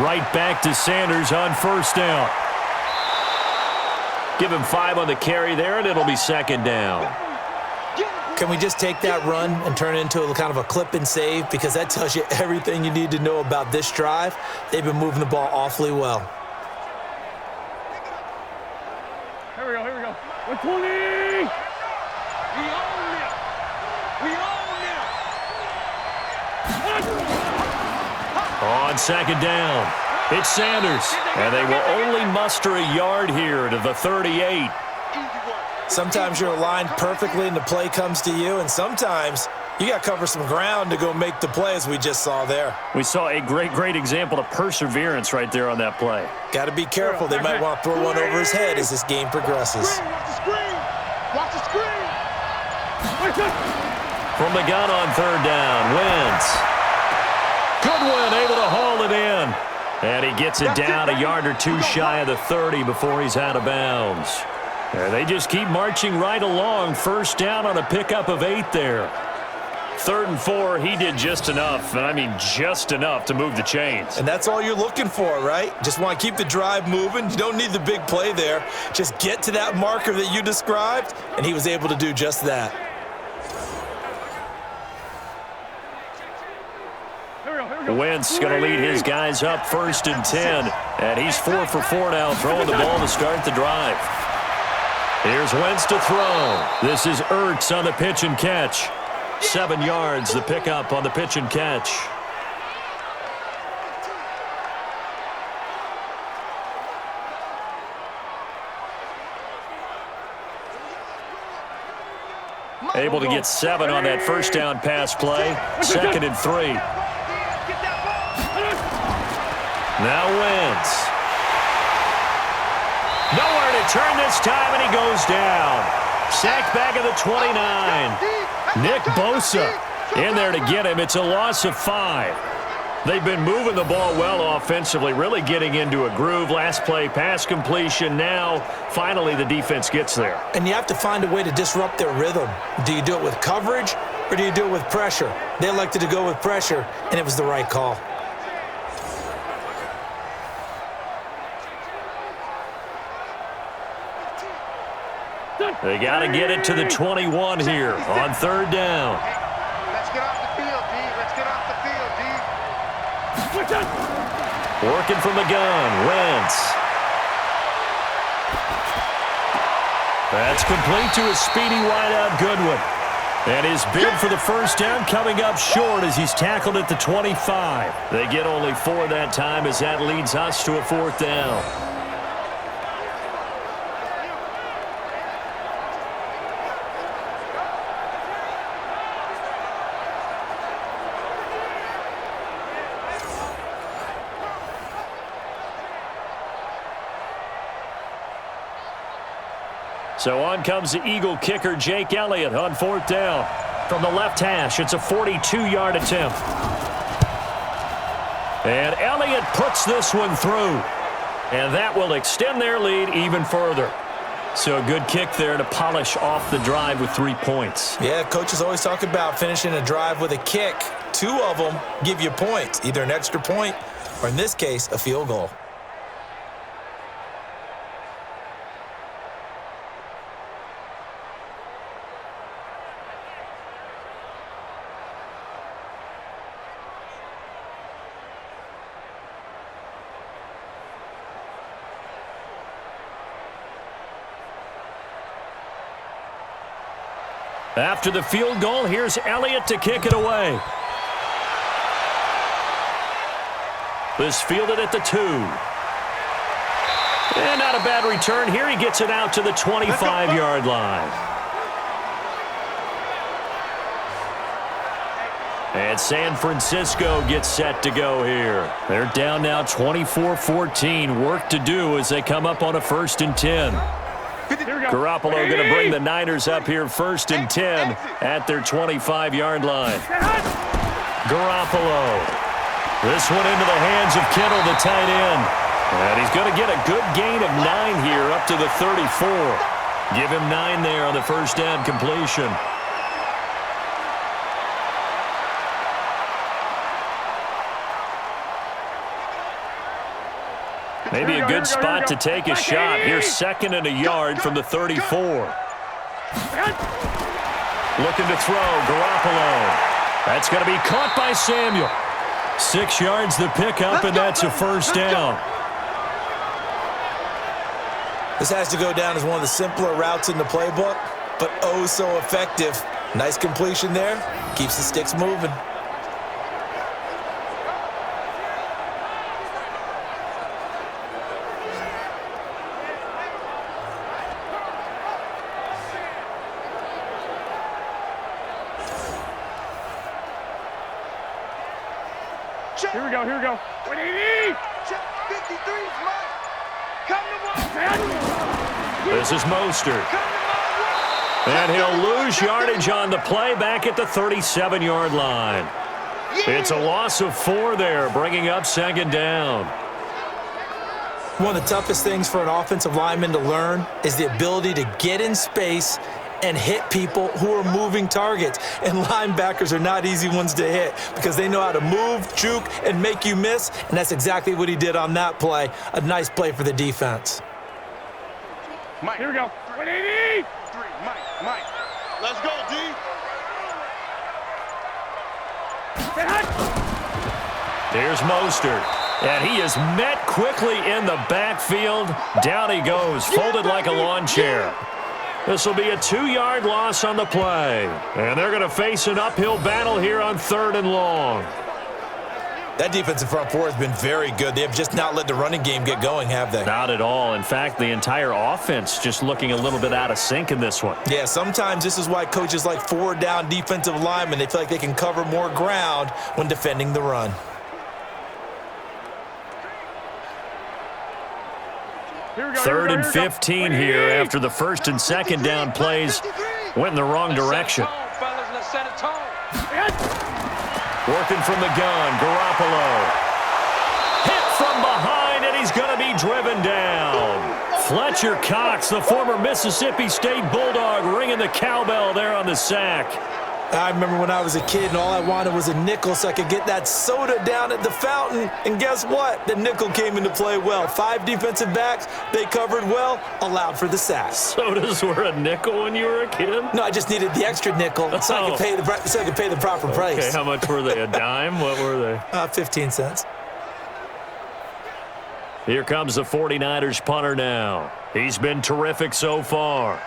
Right back to Sanders on first down. Give him 5 on the carry there, and it'll be 2nd down. Can we just take that run and turn it into a kind of a clip and save? Because that tells you everything you need to know about this drive. They've been moving the ball awfully well. Here we go. 120. We own it. On 2nd down, it's Sanders, and they will only muster a yard here to the 38. Sometimes you're aligned perfectly and the play comes to you, and sometimes you got to cover some ground to go make the play, as we just saw there. We saw a great example of perseverance right there on that play. Got to be careful. They might want to throw one over his head as this game progresses. Watch the screen. Watch the screen. From the gun on 3rd down, Wentz. Goodwin able to haul it in. And he gets it down a yard or 2 shy of the 30 before he's out of bounds. And they just keep marching right along. First down on a pickup of 8 there. 3rd and 4, he did just enough, and I mean just enough to move the chains. And that's all you're looking for, right? Just want to keep the drive moving. You don't need the big play there. Just get to that marker that you described, and he was able to do just that. Wentz going to lead his guys up 1st and 10, and he's 4 for 4 now, throwing the ball to start the drive. Here's Wentz to throw. This is Ertz on the pitch and catch. 7 yards, the pickup on the pitch and catch. Able to get 7 on that first down pass play. 2nd and 3. Now Wentz. Nowhere to turn this time, and he goes down. Sacked back at the 29. Nick Bosa in there to get him. It's a loss of 5. They've been moving the ball well offensively, really getting into a groove. Last play, pass completion. Now, finally, the defense gets there. And you have to find a way to disrupt their rhythm. Do you do it with coverage, or do you do it with pressure? They elected to go with pressure, and it was the right call. They got to get it to the 21 here on 3rd down. Let's get off the field, D. Let's get off the field, D. Working from the gun, Wentz. That's complete to a speedy wideout Goodwin. And his bid for the first down coming up short as he's tackled at the 25. They get only 4 that time as that leads us to a 4th down. So on comes the Eagle kicker, Jake Elliott, on 4th down. From the left hash, it's a 42-yard attempt. And Elliott puts this one through. And that will extend their lead even further. So a good kick there to polish off the drive with 3 points. Yeah, coaches always talk about finishing a drive with a kick. 2 of them give you points, either an extra point or, in this case, a field goal. After the field goal, here's Elliott to kick it away. This fielded at the 2. And not a bad return here. He gets it out to the 25-yard line. And San Francisco gets set to go here. They're down now 24-14. Work to do as they come up on a 1st and 10. Garoppolo going to bring the Niners up here 1st and 10 at their 25-yard line. Garoppolo. This one into the hands of Kittle, the tight end. And he's going to get a good gain of 9 here up to the 34. Give him 9 there on the 1st down completion. Maybe a good spot to take a shot. Here's 2nd and a yard from the 34. Looking to throw, Garoppolo. That's going to be caught by Samuel. 6 yards the pickup, and that's a 1st down. This has to go down as one of the simpler routes in the playbook, but oh so effective. Nice completion there. Keeps the sticks moving. Here we go, here we go. 180! Check 53's Mike. Come to one. This is Mostert. And he'll lose yardage on the play back at the 37-yard line. It's a loss of 4 there, bringing up 2nd down. One of the toughest things for an offensive lineman to learn is the ability to get in space and hit people who are moving targets. And linebackers are not easy ones to hit because they know how to move, juke, and make you miss. And that's exactly what he did on that play. A nice play for the defense. Mike, here we go. 180! 3, Mike. Let's go, D. There's Mostert. And he is met quickly in the backfield. Down he goes, folded like a lawn chair. This will be a 2-yard loss on the play. And they're going to face an uphill battle here on 3rd and long. That defensive front 4 has been very good. They have just not let the running game get going, have they? Not at all. In fact, the entire offense just looking a little bit out of sync in this one. Yeah, sometimes this is why coaches like 4-down defensive linemen, they feel like they can cover more ground when defending the run. Third and 15 here after the 1st and 2nd down plays went in the wrong direction. Working from the gun, Garoppolo. Hit from behind, and he's going to be driven down. Fletcher Cox, the former Mississippi State Bulldog, ringing the cowbell there on the sack. I remember when I was a kid and all I wanted was a nickel so I could get that soda down at the fountain. And guess what? The nickel came into play well. 5 defensive backs, they covered well, allowed for the sack. Sodas were a nickel when you were a kid? No, I just needed the extra nickel so I could pay the proper price. Okay, how much were they? A dime? What were they? 15 cents. Here comes the 49ers punter now. He's been terrific so far.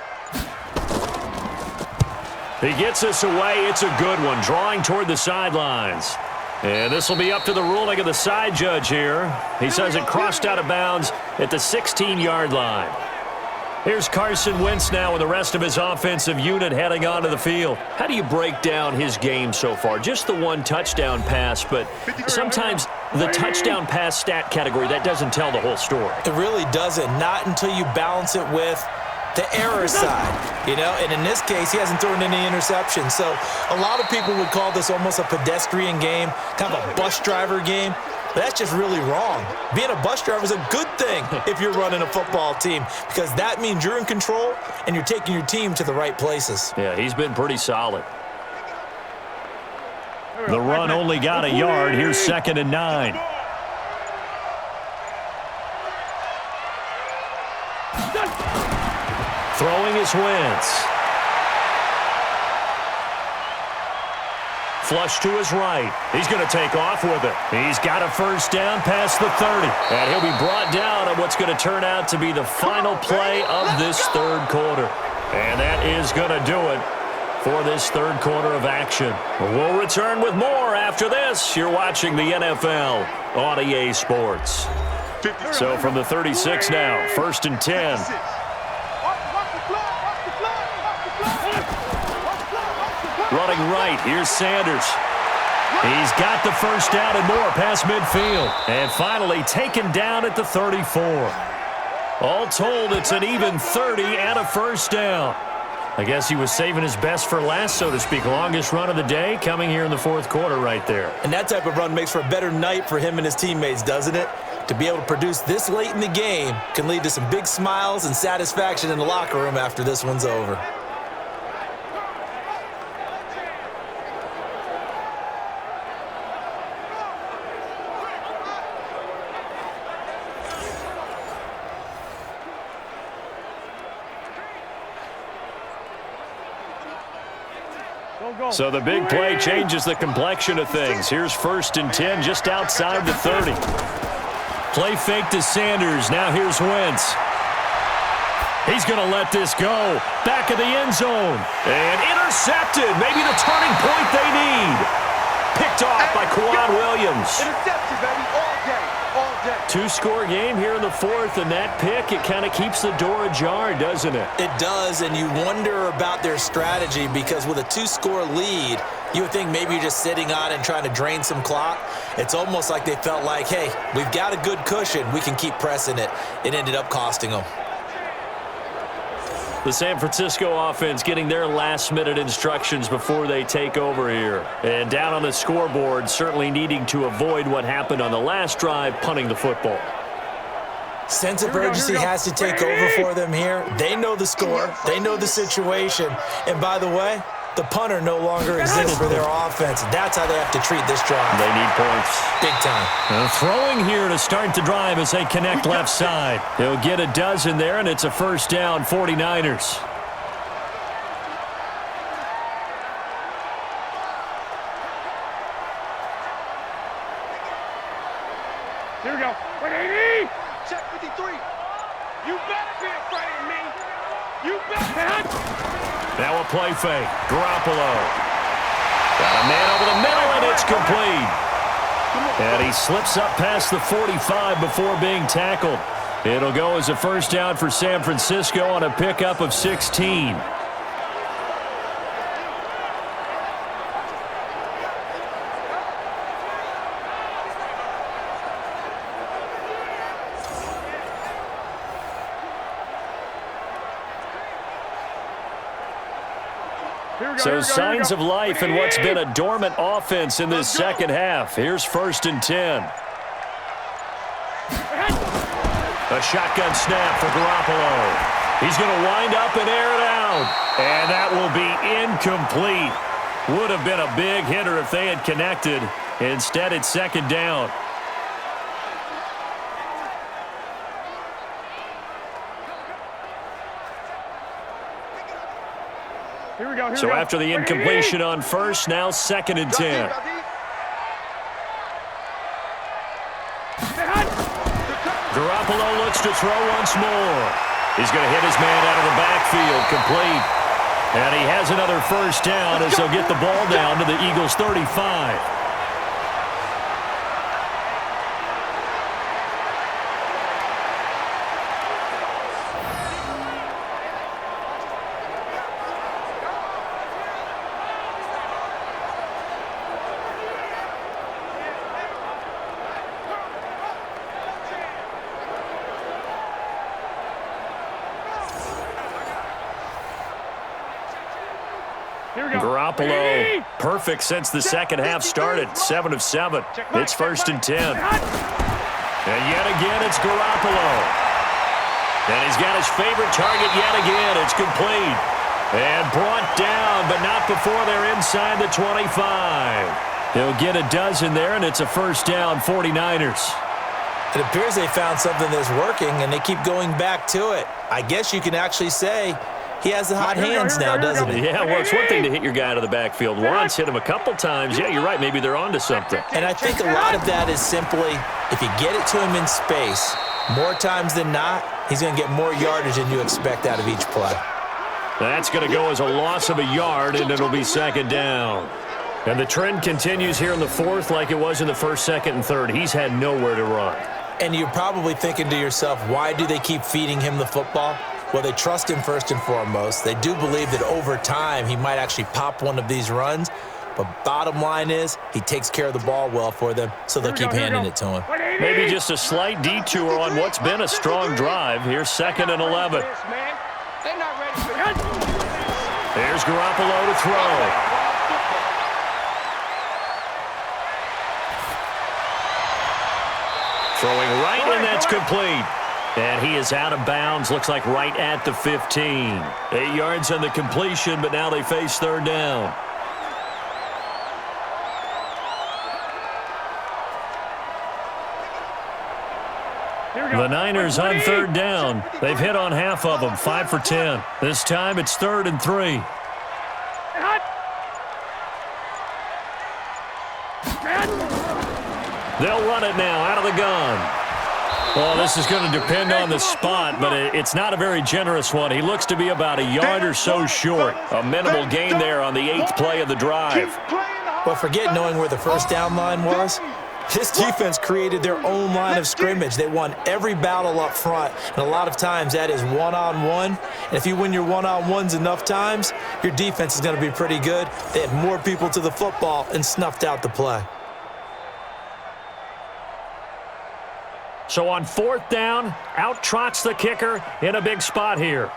He gets this away. It's a good one, drawing toward the sidelines. And this will be up to the ruling of the side judge here. He says it crossed out of bounds at the 16-yard line. Here's Carson Wentz now with the rest of his offensive unit heading onto the field. How do you break down his game so far? Just the 1 touchdown pass, but sometimes the touchdown pass stat category, that doesn't tell the whole story. It really doesn't. Not until you balance it with the error side, and in this case, he hasn't thrown any interceptions. So a lot of people would call this almost a pedestrian game, kind of a bus driver game. But that's just really wrong. Being a bus driver is a good thing if you're running a football team, because that means you're in control and you're taking your team to the right places. Yeah, he's been pretty solid. The run only got a yard. Here's 2nd and 9. Throwing is Wentz. Flush to his right. He's going to take off with it. He's got a first down past the 30. And he'll be brought down on what's going to turn out to be the final play of this third quarter. And that is going to do it for this third quarter of action. We'll return with more after this. You're watching the NFL on EA Sports. So from the 36 now, 1st and 10. Running right, here's Sanders. He's got the first down and more past midfield. And finally taken down at the 34. All told, it's an even 30 and a first down. I guess he was saving his best for last, so to speak. Longest run of the day coming here in the fourth quarter right there. And that type of run makes for a better night for him and his teammates, doesn't it? To be able to produce this late in the game can lead to some big smiles and satisfaction in the locker room after this one's over. So the big play changes the complexion of things. Here's 1st and 10 just outside the 30. Play fake to Sanders. Now here's Wentz. He's going to let this go. Back of the end zone. And intercepted. Maybe the turning point they need. Picked off by Quan Williams. Intercepted, baby, all day. Two-score game here in the fourth, and that pick, it kind of keeps the door ajar, doesn't it? It does, and you wonder about their strategy, because with a 2-score lead, you would think maybe you're just sitting on it and trying to drain some clock. It's almost like they felt like, hey, we've got a good cushion. We can keep pressing it. It ended up costing them. The San Francisco offense getting their last-minute instructions before they take over here. And down on the scoreboard, certainly needing to avoid what happened on the last drive, punting the football. Sense of urgency has to take over for them here. They know the score. They know the situation. And by the way, the punter no longer exists for their offense. That's how they have to treat this drive. They need points. Big time. Throwing here to start the drive as they connect left side. They'll get a dozen there, and it's a first down, 49ers. Here we go. 180. Check 53. You better be afraid of me. You better. Now a play fake. Garoppolo. Got a man over the middle, and it's complete. And he slips up past the 45 before being tackled. It'll go as a first down for San Francisco on a pickup of 16. So signs of life in what's been a dormant offense in this second half. Here's 1st and 10. A shotgun snap for Garoppolo. He's going to wind up and air it out. And that will be incomplete. Would have been a big hitter if they had connected. Instead, it's 2nd down. So after the incompletion on 1st, now 2nd and 10. Garoppolo looks to throw once more. He's going to hit his man out of the backfield, complete. And he has another first down as they'll get the ball down to the Eagles' 35. Garoppolo, perfect since the second half started. 7 of 7. It's 1st and 10. And yet again, it's Garoppolo. And he's got his favorite target yet again. It's complete. And brought down, but not before they're inside the 25. He'll get a dozen there, and it's a 1st down, 49ers. It appears they found something that's working, and they keep going back to it. I guess you can actually say he has the hot hands now, doesn't he? Yeah, well, it's one thing to hit your guy out of the backfield once, hit him a couple times. Yeah, you're right. Maybe they're onto something. And I think a lot of that is simply if you get it to him in space, more times than not, he's going to get more yardage than you expect out of each play. That's going to go as a loss of a yard, and it'll be 2nd down. And the trend continues here in the 4th like it was in the 1st, 2nd, and 3rd. He's had nowhere to run. And you're probably thinking to yourself, why do they keep feeding him the football? Well, they trust him first and foremost. They do believe that over time he might actually pop one of these runs. But bottom line is he takes care of the ball well for them, so they'll keep handing it to him. Maybe just a slight detour on what's been a strong drive. Here's 2nd and 11. There's Garoppolo to throw. Throwing right, and that's complete. And he is out of bounds. Looks like right at the 15. 8 yards on the completion, but now they face 3rd down. The Niners on 3rd down. They've hit on half of them, 5 for 10. This time it's 3rd and 3. They'll run it now out of the gun. Well, this is going to depend on the spot, but it's not a very generous one. He looks to be about a yard or so short. A minimal gain there on the 8th play of the drive. Well, forget knowing where the 1st down line was. This defense created their own line of scrimmage. They won every battle up front, and a lot of times that is one-on-one. And if you win your one-on-ones enough times, your defense is going to be pretty good. They had more people to the football and snuffed out the play. So on 4th down, out trots the kicker in a big spot here.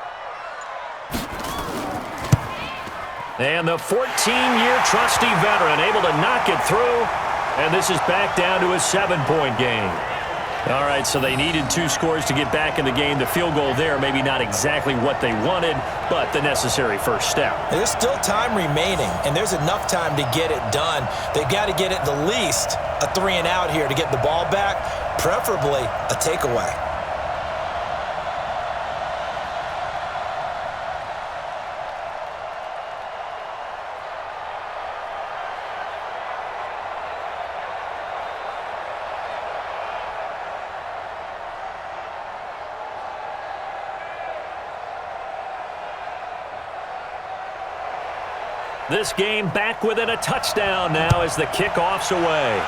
And the 14-year trusty veteran able to knock it through. And this is back down to a 7-point game. All right, so they needed 2 scores to get back in the game. The field goal there, maybe not exactly what they wanted, but the necessary first step. There's still time remaining, and there's enough time to get it done. They've got to get at the least a 3-and-out here to get the ball back, preferably a takeaway. This game back within a touchdown now as the kickoff's away.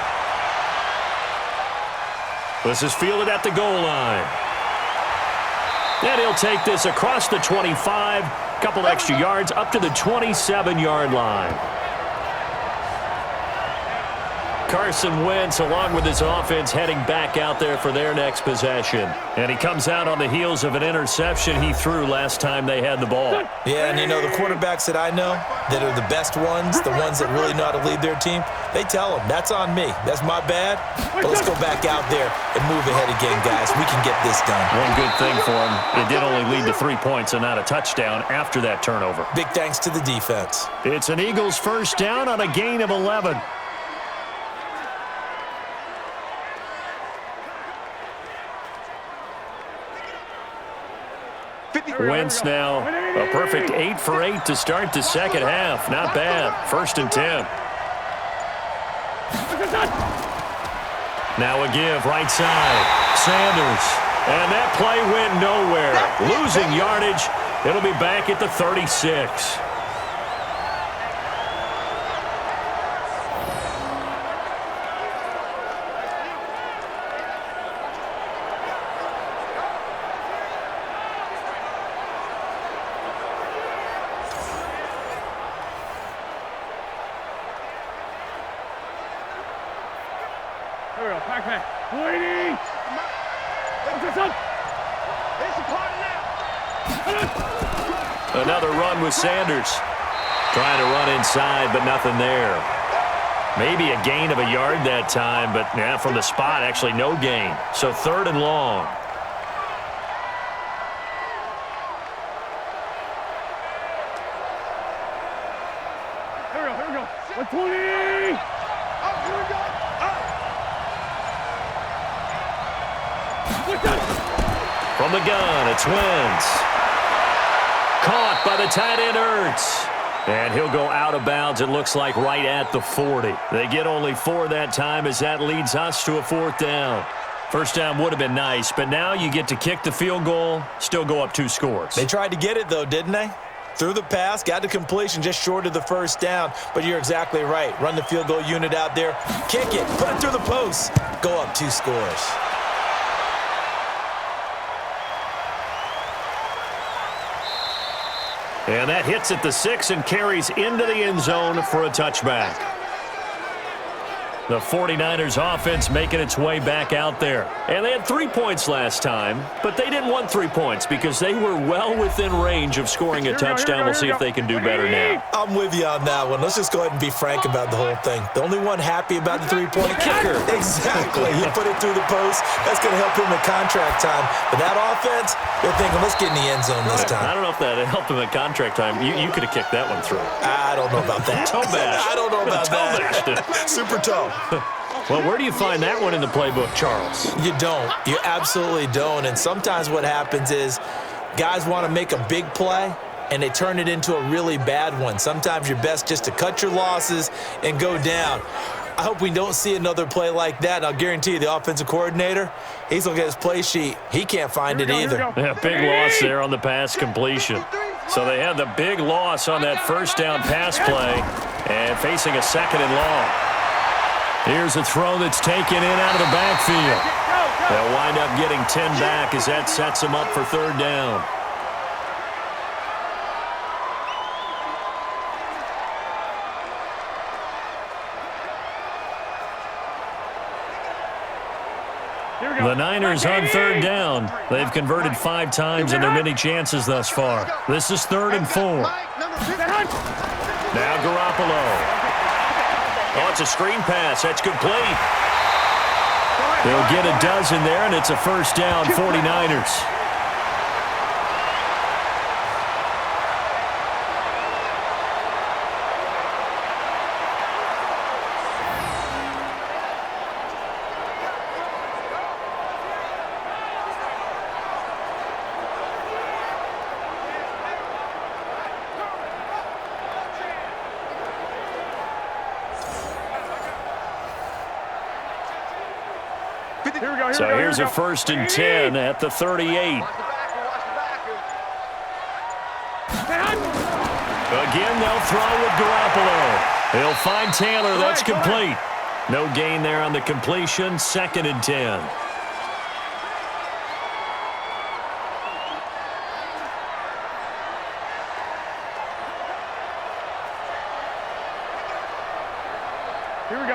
This is fielded at the goal line. And he'll take this across the 25, couple extra yards up to the 27-yard line. Carson Wentz, along with his offense, heading back out there for their next possession. And he comes out on the heels of an interception he threw last time they had the ball. Yeah, and you know, the quarterbacks that I know that are the best ones, the ones that really know how to lead their team, they tell them, that's on me. That's my bad. But let's go back out there and move ahead again, guys. We can get this done. One good thing for him, it did only lead to 3 points and not a touchdown after that turnover. Big thanks to the defense. It's an Eagles first down on a gain of 11. Wentz now a perfect 8 for 8 to start the second half. Not bad. 1st and 10. Now a give right side. Sanders. And that play went nowhere. Losing yardage. It'll be back at the 36. Another run with Sanders. Trying to run inside, but nothing there. Maybe a gain of a yard that time, but from the spot, actually no gain. So 3rd and long. Here we go. 120! Up, here we go. From the gun, it's Wentz. Caught by the tight end, Ertz. And he'll go out of bounds, it looks like, right at the 40. They get only 4 that time as that leads us to a 4th down. First down would have been nice, but now you get to kick the field goal, still go up 2 scores. They tried to get it, though, didn't they? Threw the pass, got to completion just short of the first down, but you're exactly right. Run the field goal unit out there, kick it, put it through the post, go up 2 scores. And that hits at the 6 and carries into the end zone for a touchback. The 49ers offense making its way back out there. And they had 3 points last time, but they didn't want 3 points because they were well within range of scoring a touchdown. We'll see if they can do better now. I'm with you on that one. Let's just go ahead and be frank about the whole thing. The only one happy about the 3-point kicker. Exactly. He put it through the post. That's going to help him in contract time. But that offense, they're thinking, let's get in the end zone this time. I don't know if that helped him at contract time. You could have kicked that one through. I don't know about that. Toe bash. I don't know about that. Super toe. Well, where do you find that one in the playbook, Charles? You don't. You absolutely don't. And sometimes what happens is guys want to make a big play, and they turn it into a really bad one. Sometimes you're best just to cut your losses and go down. I hope we don't see another play like that. And I'll guarantee you the offensive coordinator, he's looking at his play sheet. He can't find it either. Yeah, big loss there on the pass completion. So they had the big loss on that first down pass play and facing a 2nd and long. Here's a throw that's taken in out of the backfield. They'll wind up getting 10 back as that sets them up for 3rd down. The Niners on 3rd down. They've converted 5 times in their many chances thus far. This is 3rd and 4. Now Garoppolo. Oh, it's a screen pass. That's complete. They'll get a dozen there, and it's a 1st down, 49ers. So here's a 1st and 10 at the 38. Again, they'll throw with Garoppolo. He'll find Taylor. That's complete. No gain there on the completion. 2nd and 10.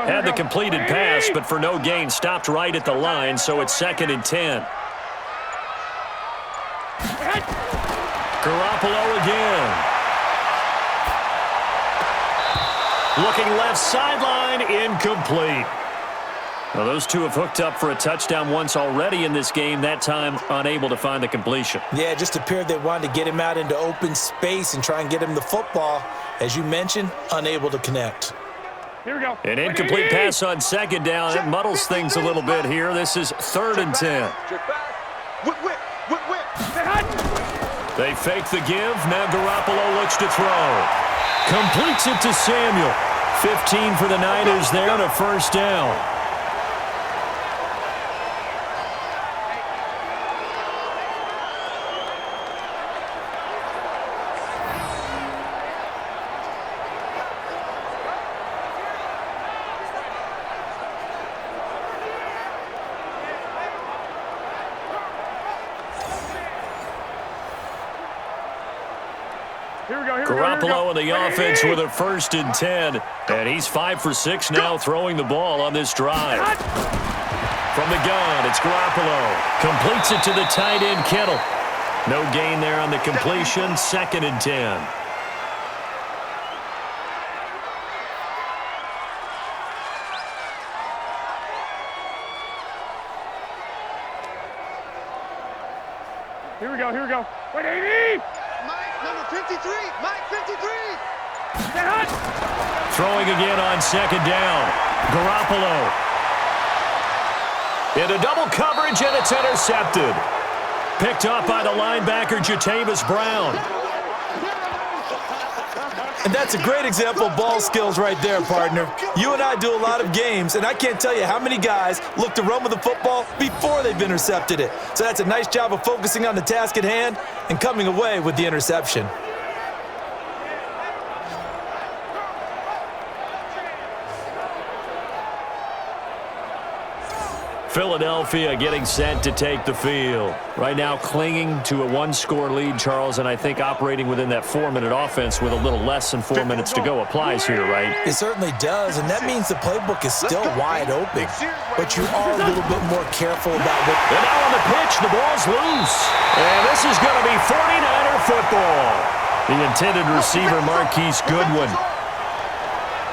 Had the completed pass, but for no gain, stopped right at the line, so it's 2nd and 10. Garoppolo again. Looking left sideline, incomplete. Well, those two have hooked up for a touchdown once already in this game, that time unable to find the completion. Yeah, it just appeared they wanted to get him out into open space and try and get him the football. As you mentioned, unable to connect. Here we go. An incomplete pass on 2nd down. It muddles things a little bit here. This is 3rd and 10. They fake the give. Now Garoppolo looks to throw. Completes it to Samuel. 15 for the Niners there on a 1st down. Garoppolo and the offense with a 1st and 10. And he's 5 for 6 now throwing the ball on this drive. From the gun, it's Garoppolo. Completes it to the tight end, Kittle. No gain there on the completion. 2nd and 10. Here we go. 180! Mike, number 53. Mike, 53. Stay hot. Throwing again on second down. Garoppolo. Into double coverage, and it's intercepted. Picked up by the linebacker, Jatavis Brown. And that's a great example of ball skills right there, partner. You and I do a lot of games, and I can't tell you how many guys look to run with the football before they've intercepted it. So that's a nice job of focusing on the task at hand and coming away with the interception. Philadelphia getting set to take the field. Right now clinging to a one-score lead, Charles, and I think operating within that 4-minute offense with a little less than 4 minutes to go applies here, right? It certainly does, and that means the playbook is still wide open. But you are a little bit more careful about what... And now on the pitch, the ball's loose. And this is going to be 49er football. The intended receiver, Marquise Goodwin.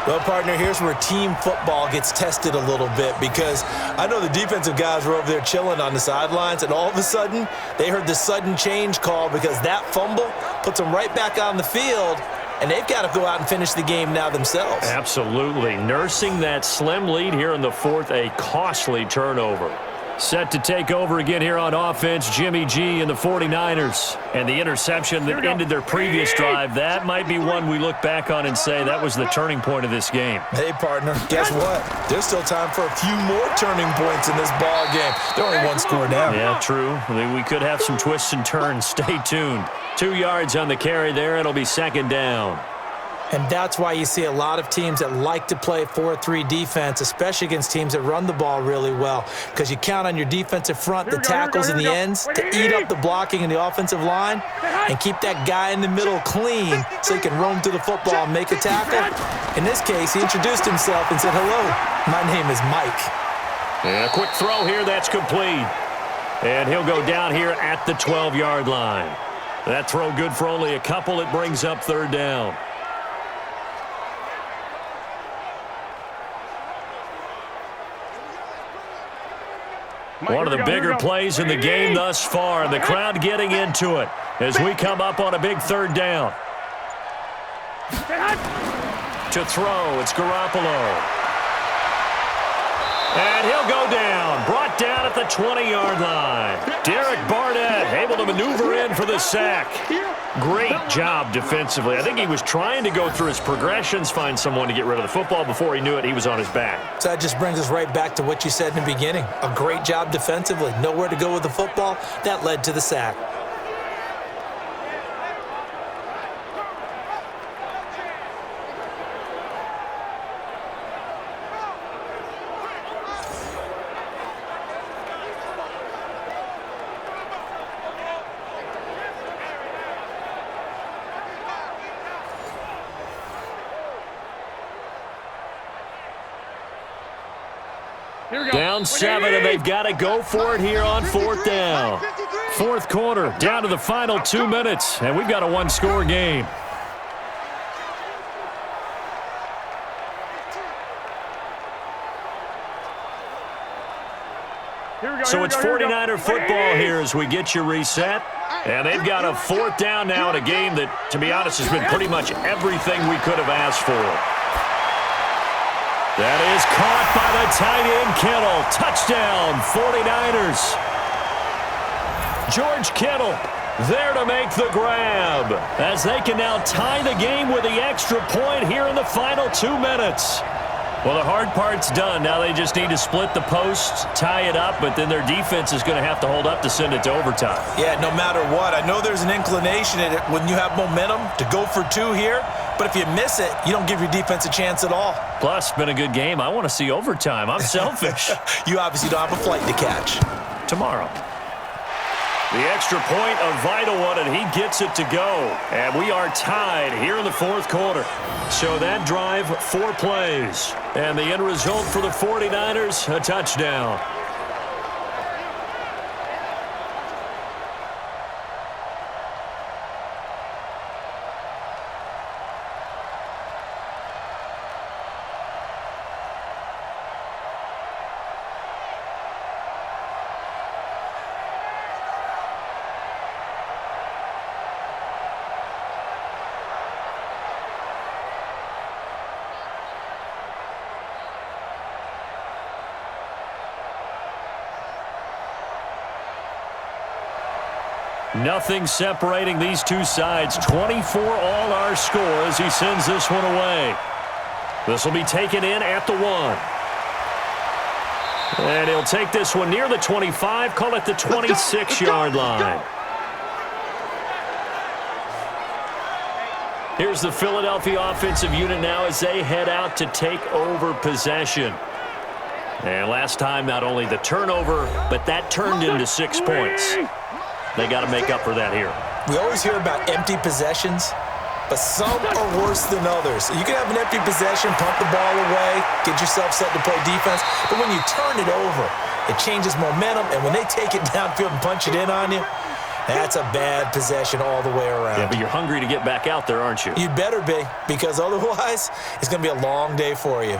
Well, partner, here's where team football gets tested a little bit, because I know the defensive guys were over there chilling on the sidelines, and all of a sudden, they heard the sudden change call because that fumble puts them right back on the field, and they've got to go out and finish the game now themselves. Absolutely. Nursing that slim lead here in the fourth, a costly turnover. Set to take over again here on offense, Jimmy G and the 49ers. And the interception that ended their previous drive, that might be one we look back on and say that was the turning point of this game. Hey, partner, guess what? There's still time for a few more turning points in this ball game. They're only one score down. Yeah, true. I mean, we could have some twists and turns. Stay tuned. 2 yards on the carry there. It'll be second down. And that's why you see a lot of teams that like to play 4-3 defense, especially against teams that run the ball really well, because you count on your defensive front, the tackles and the ends, to eat up the blocking in the offensive line and keep that guy in the middle clean so he can roam to the football and make a tackle. In this case, he introduced himself and said, "Hello, my name is Mike." And a quick throw here, that's complete. And he'll go down here at the 12-yard line. That throw good for only a couple. It brings up third down. One of the bigger plays in the game thus far, and the crowd getting into it as we come up on a big third down. To throw, it's Garoppolo. And he'll go down, brought down at the 20-yard line. Derek Barnett able to maneuver in for the sack. Great job defensively. I think he was trying to go through his progressions, find someone to get rid of the football. Before he knew it, he was on his back. So that just brings us right back to what you said in the beginning. A great job defensively. Nowhere to go with the football. That led to the sack. Down 7, and they've got to go for it here on fourth down. Fourth quarter, down to the final 2 minutes, and we've got a one-score game. So it's 49er football here as we get you reset. And they've got a fourth down now in a game that, to be honest, has been pretty much everything we could have asked for. That is caught by the tight end, Kittle. Touchdown, 49ers. George Kittle there to make the grab, as they can now tie the game with the extra point here in the final 2 minutes. Well, the hard part's done. Now they just need to split the post, tie it up, but then their defense is going to have to hold up to send it to overtime. Yeah, no matter what. I know there's an inclination in it when you have momentum to go for two here, but if you miss it, you don't give your defense a chance at all. Plus, been a good game. I want to see overtime. I'm selfish. You obviously don't have a flight to catch. Tomorrow. The extra point, a vital one, and he gets it to go. And we are tied here in the fourth quarter. So that drive, 4 plays. And the end result for the 49ers, a touchdown. Nothing separating these two sides. 24 all our score as he sends this one away. This will be taken in at the 1. And he'll take this one near the 25, call it the 26-yard line. Here's the Philadelphia offensive unit now as they head out to take over possession. And last time, not only the turnover, but that turned into 6 points. They got to make up for that here. We always hear about empty possessions, but some are worse than others. You can have an empty possession, pump the ball away, get yourself set to play defense, but when you turn it over, it changes momentum, and when they take it downfield and punch it in on you, that's a bad possession all the way around. Yeah, but you're hungry to get back out there, aren't you? You'd better be, because otherwise, it's going to be a long day for you.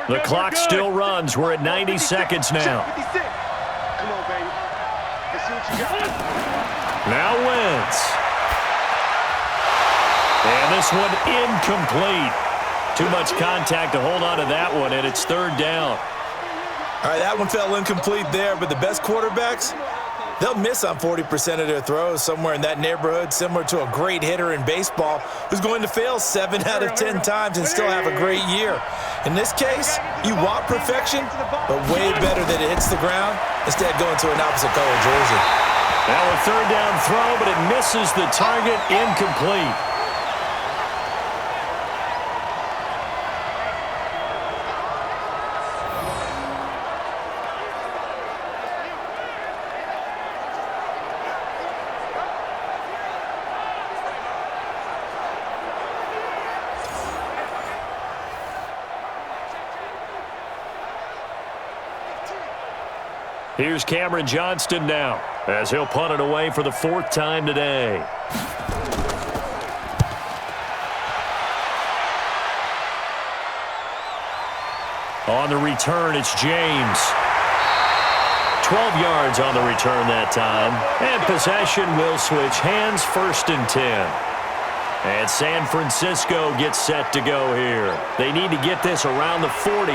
The clock still runs. We're at 90 seconds now. Come on, baby. Let's see what you got. Now Wentz. And this one incomplete. Too much contact to hold on to that one, and it's 3rd down. All right, that one fell incomplete there, but the best quarterbacks, they'll miss on 40% of their throws, somewhere in that neighborhood, similar to a great hitter in baseball who's going to fail 7 out of 10 times and still have a great year. In this case, you want perfection, but way better that it hits the ground instead of going to an opposite color jersey. Now a 3rd down throw, but it misses the target, incomplete. Here's Cameron Johnston now, as he'll punt it away for the 4th time today. On the return, it's James. 12 yards on the return that time. And possession will switch hands, 1st and 10. And San Francisco gets set to go here. They need to get this around the 40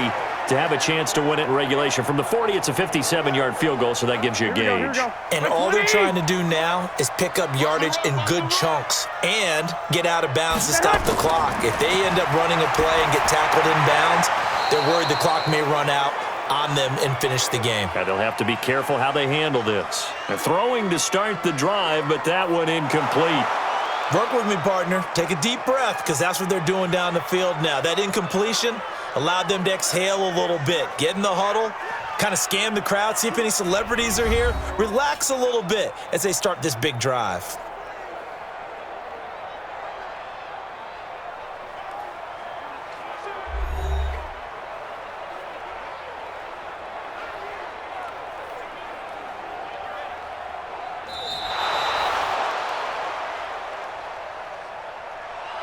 to have a chance to win it in regulation. From the 40, it's a 57-yard field goal, so that gives you a gauge. And all they're trying to do now is pick up yardage in good chunks and get out of bounds to stop the clock. If they end up running a play and get tackled in bounds, they're worried the clock may run out on them and finish the game. And they'll have to be careful how they handle this. They're throwing to start the drive, but that one incomplete. Work with me, partner. Take a deep breath, because that's what they're doing down the field now. That incompletion allowed them to exhale a little bit. Get in the huddle, kind of scan the crowd, see if any celebrities are here. Relax a little bit as they start this big drive.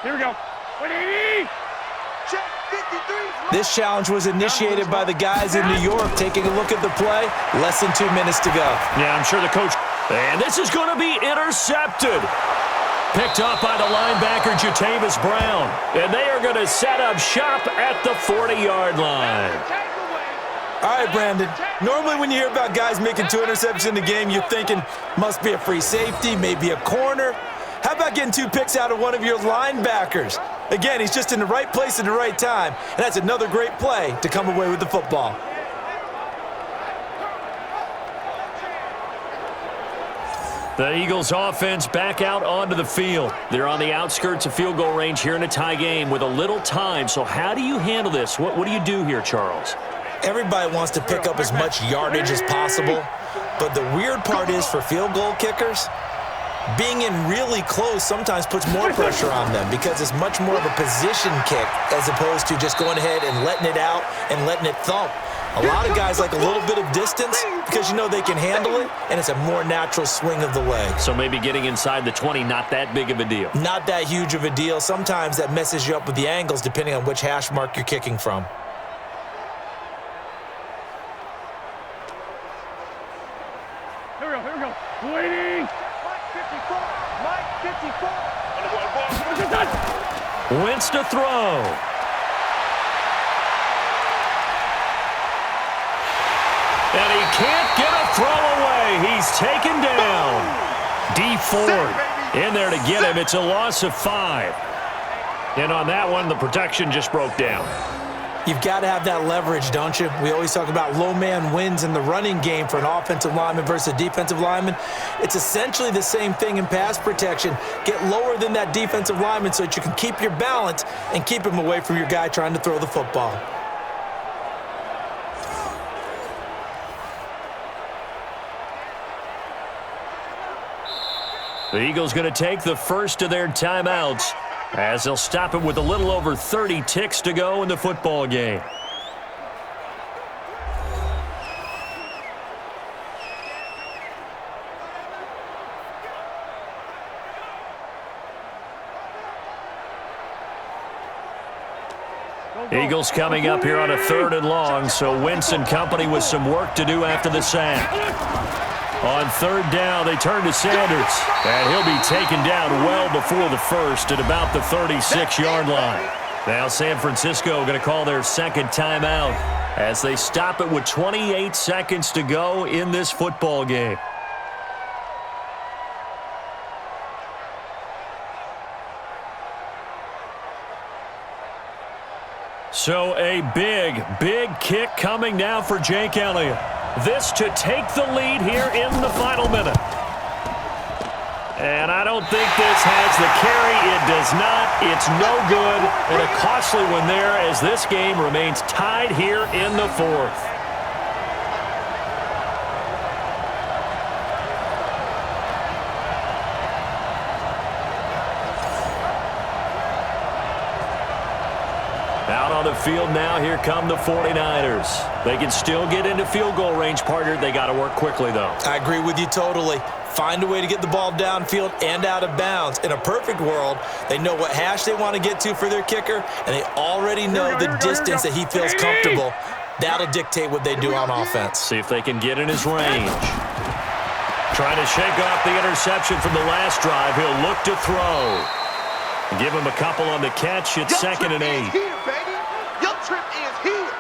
Here we go. 180. Check 53. This challenge was initiated by the guys in New York. Taking a look at the play, less than 2 minutes to go. Yeah, I'm sure the coach. And this is going to be intercepted. Picked up by the linebacker, Jatavis Brown. And they are going to set up shop at the 40-yard line. All right, Brandon. Normally when you hear about guys making 2 interceptions in the game, you're thinking must be a free safety, maybe a corner. How about getting 2 picks out of one of your linebackers? Again, he's just in the right place at the right time, and that's another great play to come away with the football. The Eagles offense back out onto the field. They're on the outskirts of field goal range here in a tie game with a little time. So how do you handle this? What do you do here, Charles? Everybody wants to pick up as much yardage as possible, but the weird part is for field goal kickers, being in really close sometimes puts more pressure on them because it's much more of a position kick as opposed to just going ahead and letting it out and letting it thump. A lot of guys like a little bit of distance because you know they can handle it, and it's a more natural swing of the leg. So maybe getting inside the 20, not that big of a deal. Not that huge of a deal. Sometimes that messes you up with the angles depending on which hash mark you're kicking from. Here we go. Waiting. Mike 54. Wentz to throw. And he can't get a throw away. He's taken down. D Ford in there to get him. It's a loss of 5. And on that one, the protection just broke down. You've got to have that leverage, don't you? We always talk about low man wins in the running game for an offensive lineman versus a defensive lineman. It's essentially the same thing in pass protection. Get lower than that defensive lineman so that you can keep your balance and keep him away from your guy trying to throw the football. The Eagles going to take the first of their timeouts as they'll stop it with a little over 30 ticks to go in the football game. Eagles coming up here on a 3rd and long, so Wentz and company with some work to do after the sack. On 3rd down, they turn to Sanders, and he'll be taken down well before the first at about the 36-yard line. Now San Francisco going to call their second timeout as they stop it with 28 seconds to go in this football game. So a big, big kick coming now for Jake Elliott. This to take the lead here in the final minute. And I don't think this has the carry. It does not. It's no good. And a costly one there as this game remains tied here in the 4th. Out on the field now, here come the 49ers. They can still get into field goal range, partner. They got to work quickly, though. I agree with you totally. Find a way to get the ball downfield and out of bounds. In a perfect world, they know what hash they want to get to for their kicker, and they already know the distance that he feels comfortable. That'll dictate what they do on offense. See if they can get in his range. Trying to shake off the interception from the last drive. He'll look to throw. Give him a couple on the catch. It's 2nd and 8. Here, baby. Your trip is here.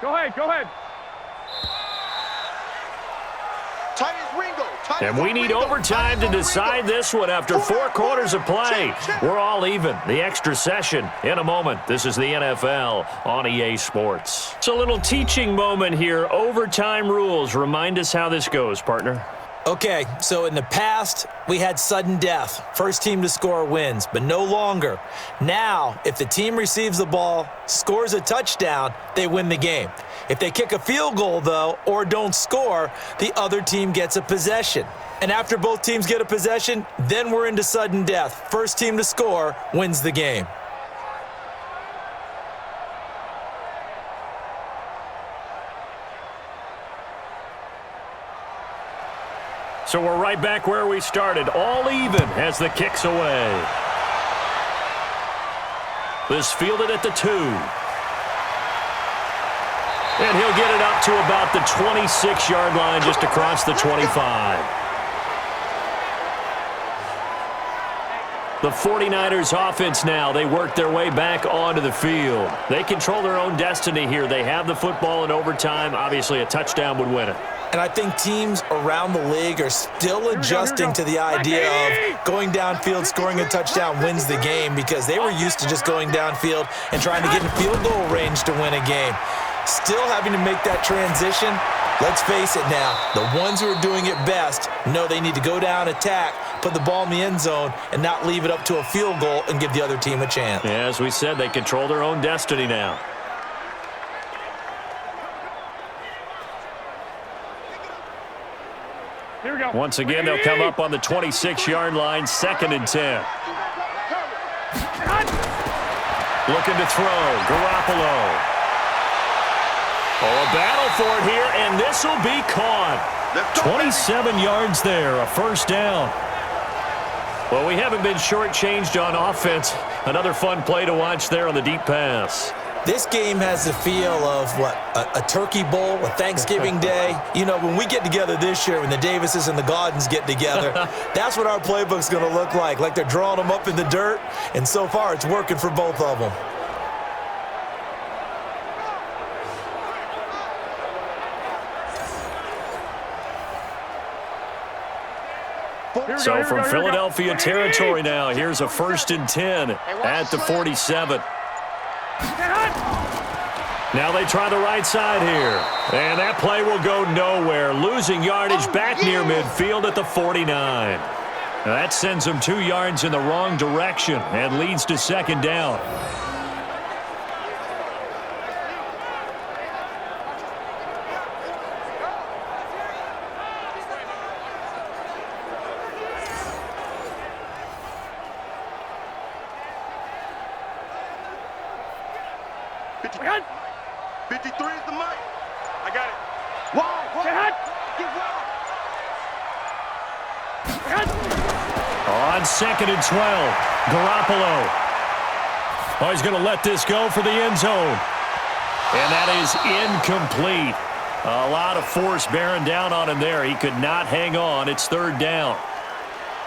Go ahead. And we need overtime to decide this one after 4 quarters of play. We're all even. The extra session in a moment. This is the NFL on EA Sports. It's a little teaching moment here. Overtime rules. Remind us how this goes, partner. Okay, so in the past, we had sudden death. First team to score wins, but no longer. Now, if the team receives the ball, scores a touchdown, they win the game. If they kick a field goal, though, or don't score, the other team gets a possession. And after both teams get a possession, then we're into sudden death. First team to score wins the game. So we're right back where we started, all even as the kick's away. This fielded at the 2. And he'll get it up to about the 26-yard line, just across the 25. The 49ers offense now, they work their way back onto the field. They control their own destiny here. They have the football in overtime. Obviously, a touchdown would win it. And I think teams around the league are still adjusting to the idea of going downfield, scoring a touchdown wins the game, because they were used to just going downfield and trying to get in field goal range to win a game. Still having to make that transition. Let's face it now, the ones who are doing it best know they need to go down, attack, put the ball in the end zone, and not leave it up to a field goal and give the other team a chance. Yeah, as we said, they control their own destiny now. Here we go. Once again, they'll come up on the 26-yard line, 2nd and 10. Looking to throw, Garoppolo. Oh, a battle for it here, and this will be caught. 27 yards there, a first down. Well, we haven't been shortchanged on offense. Another fun play to watch there on the deep pass. This game has the feel of, what, a turkey bowl, a Thanksgiving day. You know, when we get together this year, when the Davises and the Gaudens get together, that's what our playbook's going to look like they're drawing them up in the dirt, and so far it's working for both of them. So from Philadelphia territory now, here's a 1st and 10 at the 47. Now they try the right side here. And that play will go nowhere. Losing yardage back near midfield at the 49. Now that sends them 2 yards in the wrong direction and leads to 2nd down. On 2nd and 12, Garoppolo. Oh, he's going to let this go for the end zone. And that is incomplete. A lot of force bearing down on him there. He could not hang on. It's 3rd down.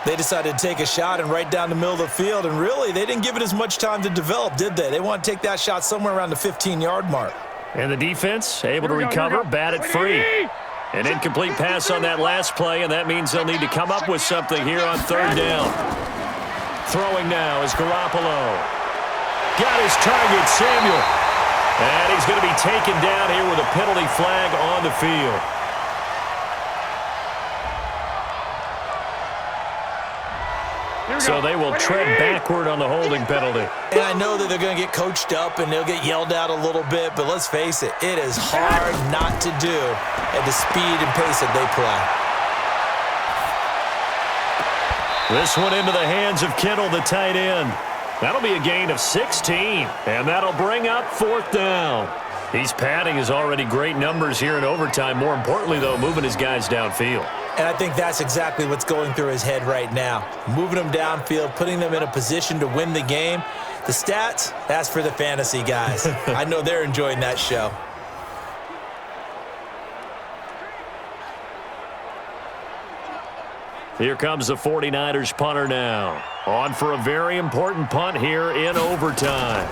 They decided to take a shot and right down the middle of the field, and really, they didn't give it as much time to develop, did they? They want to take that shot somewhere around the 15-yard mark. And the defense able to recover, bat it free. An incomplete pass on that last play, and that means they'll need to come up with something here on 3rd down. Throwing now is Garoppolo. Got his target, Samuel. And he's going to be taken down here with a penalty flag on the field. So they will tread backward on the holding penalty. And I know that they're going to get coached up and they'll get yelled at a little bit, but let's face it, it is hard not to do at the speed and pace that they play. This one into the hands of Kittle, the tight end. That'll be a gain of 16, and that'll bring up 4th down. He's padding his already great numbers here in overtime. More importantly, though, moving his guys downfield. And I think that's exactly what's going through his head right now. Moving them downfield, putting them in a position to win the game. The stats, that's for the fantasy guys. I know they're enjoying that show. Here comes the 49ers punter now. On for a very important punt here in overtime.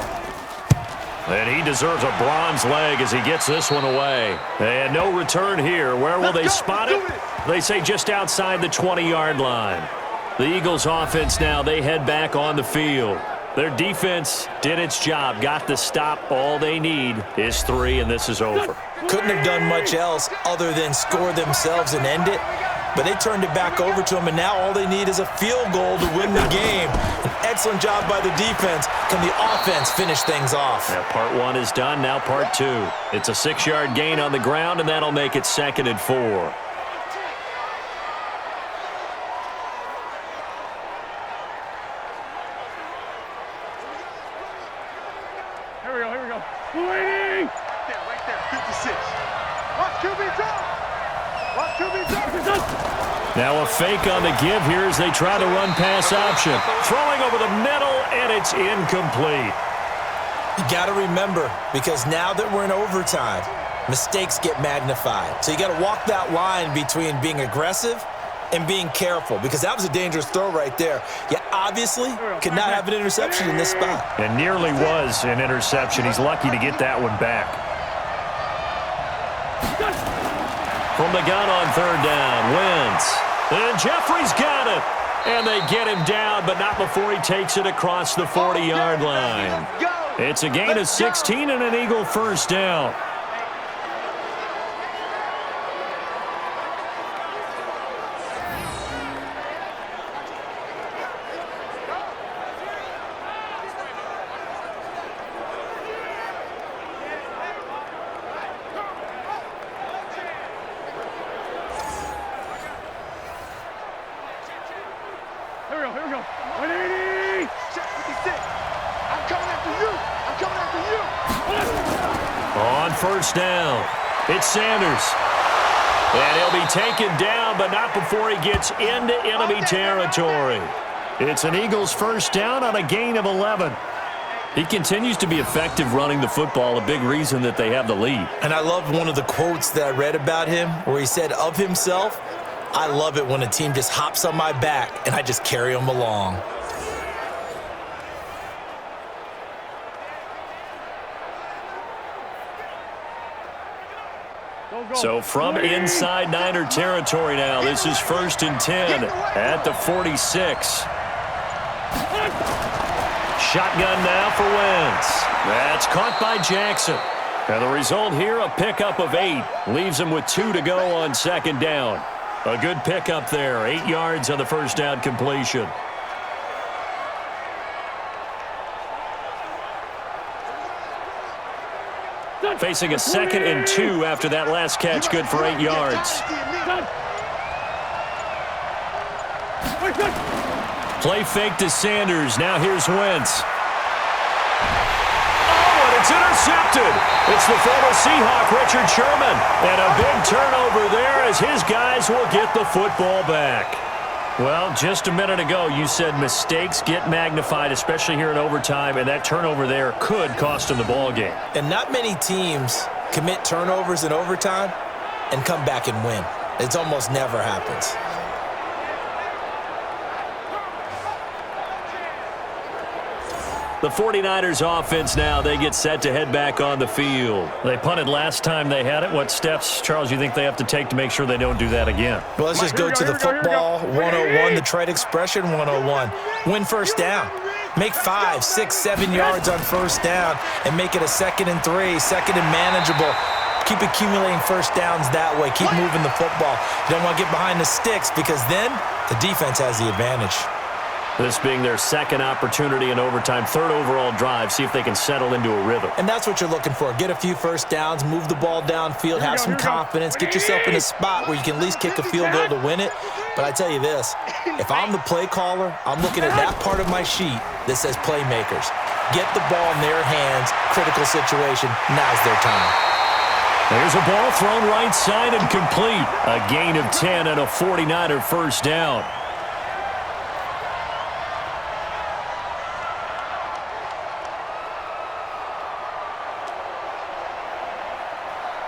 And he deserves a bronze leg as he gets this one away. And no return here. Where will they spot it? They say just outside the 20-yard line. The Eagles offense now, they head back on the field. Their defense did its job, got the stop. All they need is 3, and this is over. Couldn't have done much else other than score themselves and end it. But they turned it back over to them, and now all they need is a field goal to win the game. An excellent job by the defense. Can the offense finish things off? Yeah, part 1 is done, now part 2. It's a 6-yard gain on the ground, and that'll make it 2nd and 4. Here we go. Waiting! Right there, 56. Watch QB drop! Now a fake on the give here as they try to run pass option. Throwing over the middle, and it's incomplete. You got to remember, because now that we're in overtime, mistakes get magnified. So you got to walk that line between being aggressive and being careful, because that was a dangerous throw right there. You obviously could not have an interception in this spot. And nearly was an interception. He's lucky to get that one back. From the gun on 3rd down, Wentz. And Jeffrey's got it. And they get him down, but not before he takes it across the 40-yard line. It's a gain of 16 and an Eagle 1st down. Here we go. 180! Check 56. I'm coming after you. On 1st down, it's Sanders. And he'll be taken down, but not before he gets into enemy territory. It's an Eagles 1st down on a gain of 11. He continues to be effective running the football, a big reason that they have the lead. And I love one of the quotes that I read about him where he said of himself, "I love it when a team just hops on my back and I just carry them along." So from inside Niner territory now, this is 1st and 10 at the 46. Shotgun now for Wentz. That's caught by Jackson. And the result here, a pickup of 8. Leaves him with 2 to go on 2nd down. A good pickup there. 8 yards on the first down completion. Facing a 2nd and 2 after that last catch, good for 8 yards. Play fake to Sanders. Now here's Wentz. Oh, and it's intercepted. It's the former Seahawk, Richard Sherman. And a big turnover there as his guys will get the football back. Well, just a minute ago, you said mistakes get magnified, especially here in overtime, and that turnover there could cost them the ball game. And not many teams commit turnovers in overtime and come back and win. It almost never happens. The 49ers offense now, they get set to head back on the field. They punted last time they had it. What steps, Charles, you think they have to take to make sure they don't do that again? Well, let's just go to the football 101, the trade expression 101. Win first down. Make 5, 6, 7 yards on first down and make it a 2nd and 3, 2nd and manageable. Keep accumulating first downs that way. Keep moving the football. You don't want to get behind the sticks because then the defense has the advantage. This being their 2nd opportunity in overtime, 3rd overall drive, see if they can settle into a rhythm. And that's what you're looking for. Get a few first downs, move the ball downfield, have some confidence, get yourself in a spot where you can at least kick a field goal to win it. But I tell you this, if I'm the play caller, I'm looking at that part of my sheet that says playmakers. Get the ball in their hands, critical situation, now's their time. There's a ball thrown right side and complete. A gain of 10 and a 49er first down.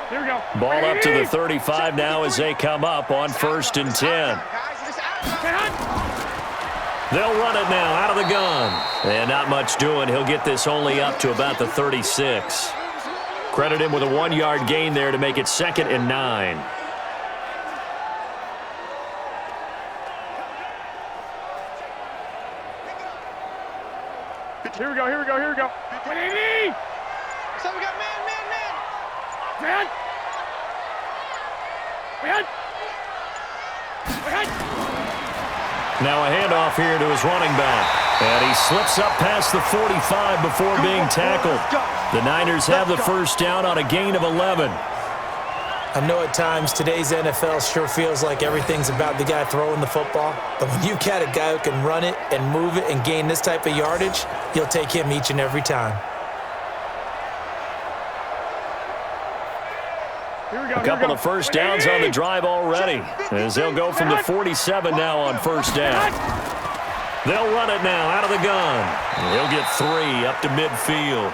Here we go. Ball up to the 35 now as they come up on 1st and 10. They'll run it now out of the gun. And not much doing. He'll get this only up to about the 36. Credit him with a 1-yard gain there to make it 2nd and 9. Here we go, here we go, here we go. 180! So we got man. Now a handoff here to his running back. And he slips up past the 45 before being tackled. The Niners have the first down on a gain of 11. I know at times today's NFL sure feels like everything's about the guy throwing the football. But when you've got a guy who can run it and move it and gain this type of yardage, you'll take him each and every time. A couple of first downs on the drive already, as they'll go from the 47 now on first down. They'll run it now out of the gun. He'll get 3 up to midfield.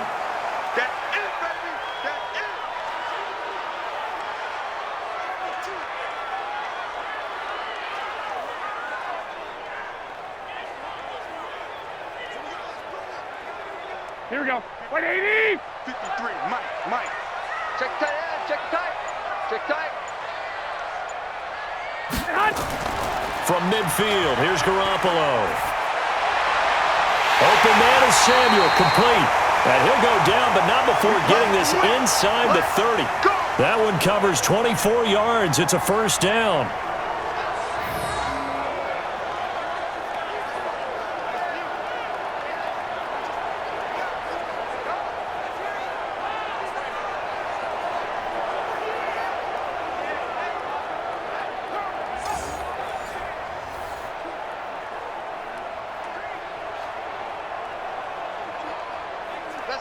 Here we go. 180! 53, Mike. Check tight, check tight. Check tight. From midfield, here's Garoppolo. Open man is Samuel, complete. And he'll go down, but not before getting this inside the 30. That one covers 24 yards. It's a first down.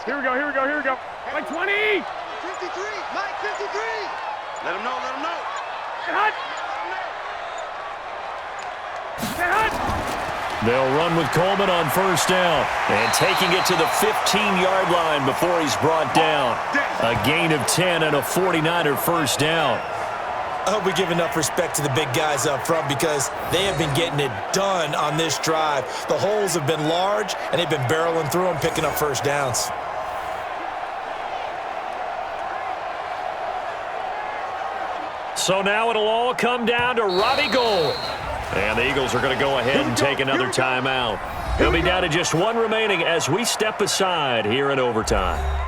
Here we go, here we go, here we go. Like 20! 53, Mike, 53! Let him know, let him know. Get hot! Get hot! They'll run with Coleman on first down. And taking it to the 15-yard line before he's brought down. A gain of 10 and a 49er first down. I hope we give enough respect to the big guys up front because they have been getting it done on this drive. The holes have been large, and they've been barreling through them, picking up first downs. So now it'll all come down to Robbie Gould. And the Eagles are going to go ahead and take another timeout. They'll be down to just one remaining as we step aside here in overtime.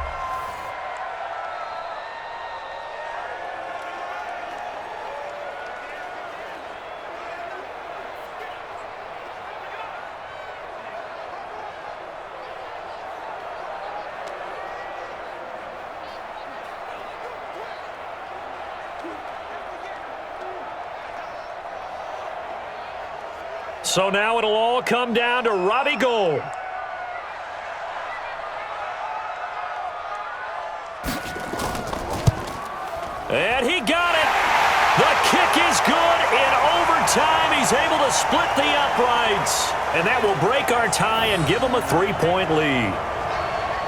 So now it'll all come down to Robbie Gould. And he got it. The kick is good in overtime. He's able to split the uprights. And that will break our tie and give him a 3-point lead.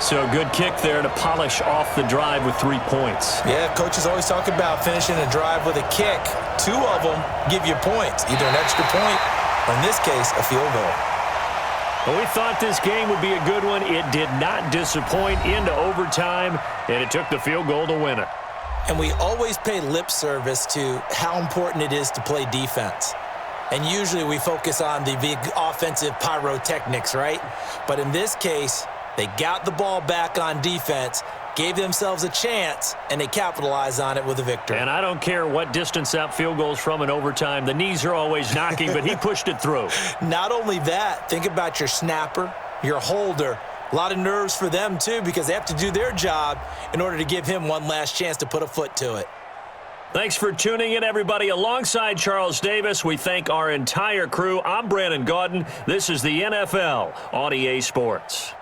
So good kick there to polish off the drive with 3 points. Yeah, coaches always talk about finishing a drive with a kick. 2 of them give you points, either an extra point or, in this case, a field goal. Well, we thought this game would be a good one. It did not disappoint into overtime, and it took the field goal to win it. And we always pay lip service to how important it is to play defense. And usually we focus on the big offensive pyrotechnics, right? But in this case, they got the ball back on defense, gave themselves a chance, and they capitalized on it with a victory. And I don't care what distance that field goes from in overtime. The knees are always knocking, but he pushed it through. Not only that, think about your snapper, your holder. A lot of nerves for them, too, because they have to do their job in order to give him one last chance to put a foot to it. Thanks for tuning in, everybody. Alongside Charles Davis, we thank our entire crew. I'm Brandon Gaudin. This is the NFL on EA Sports.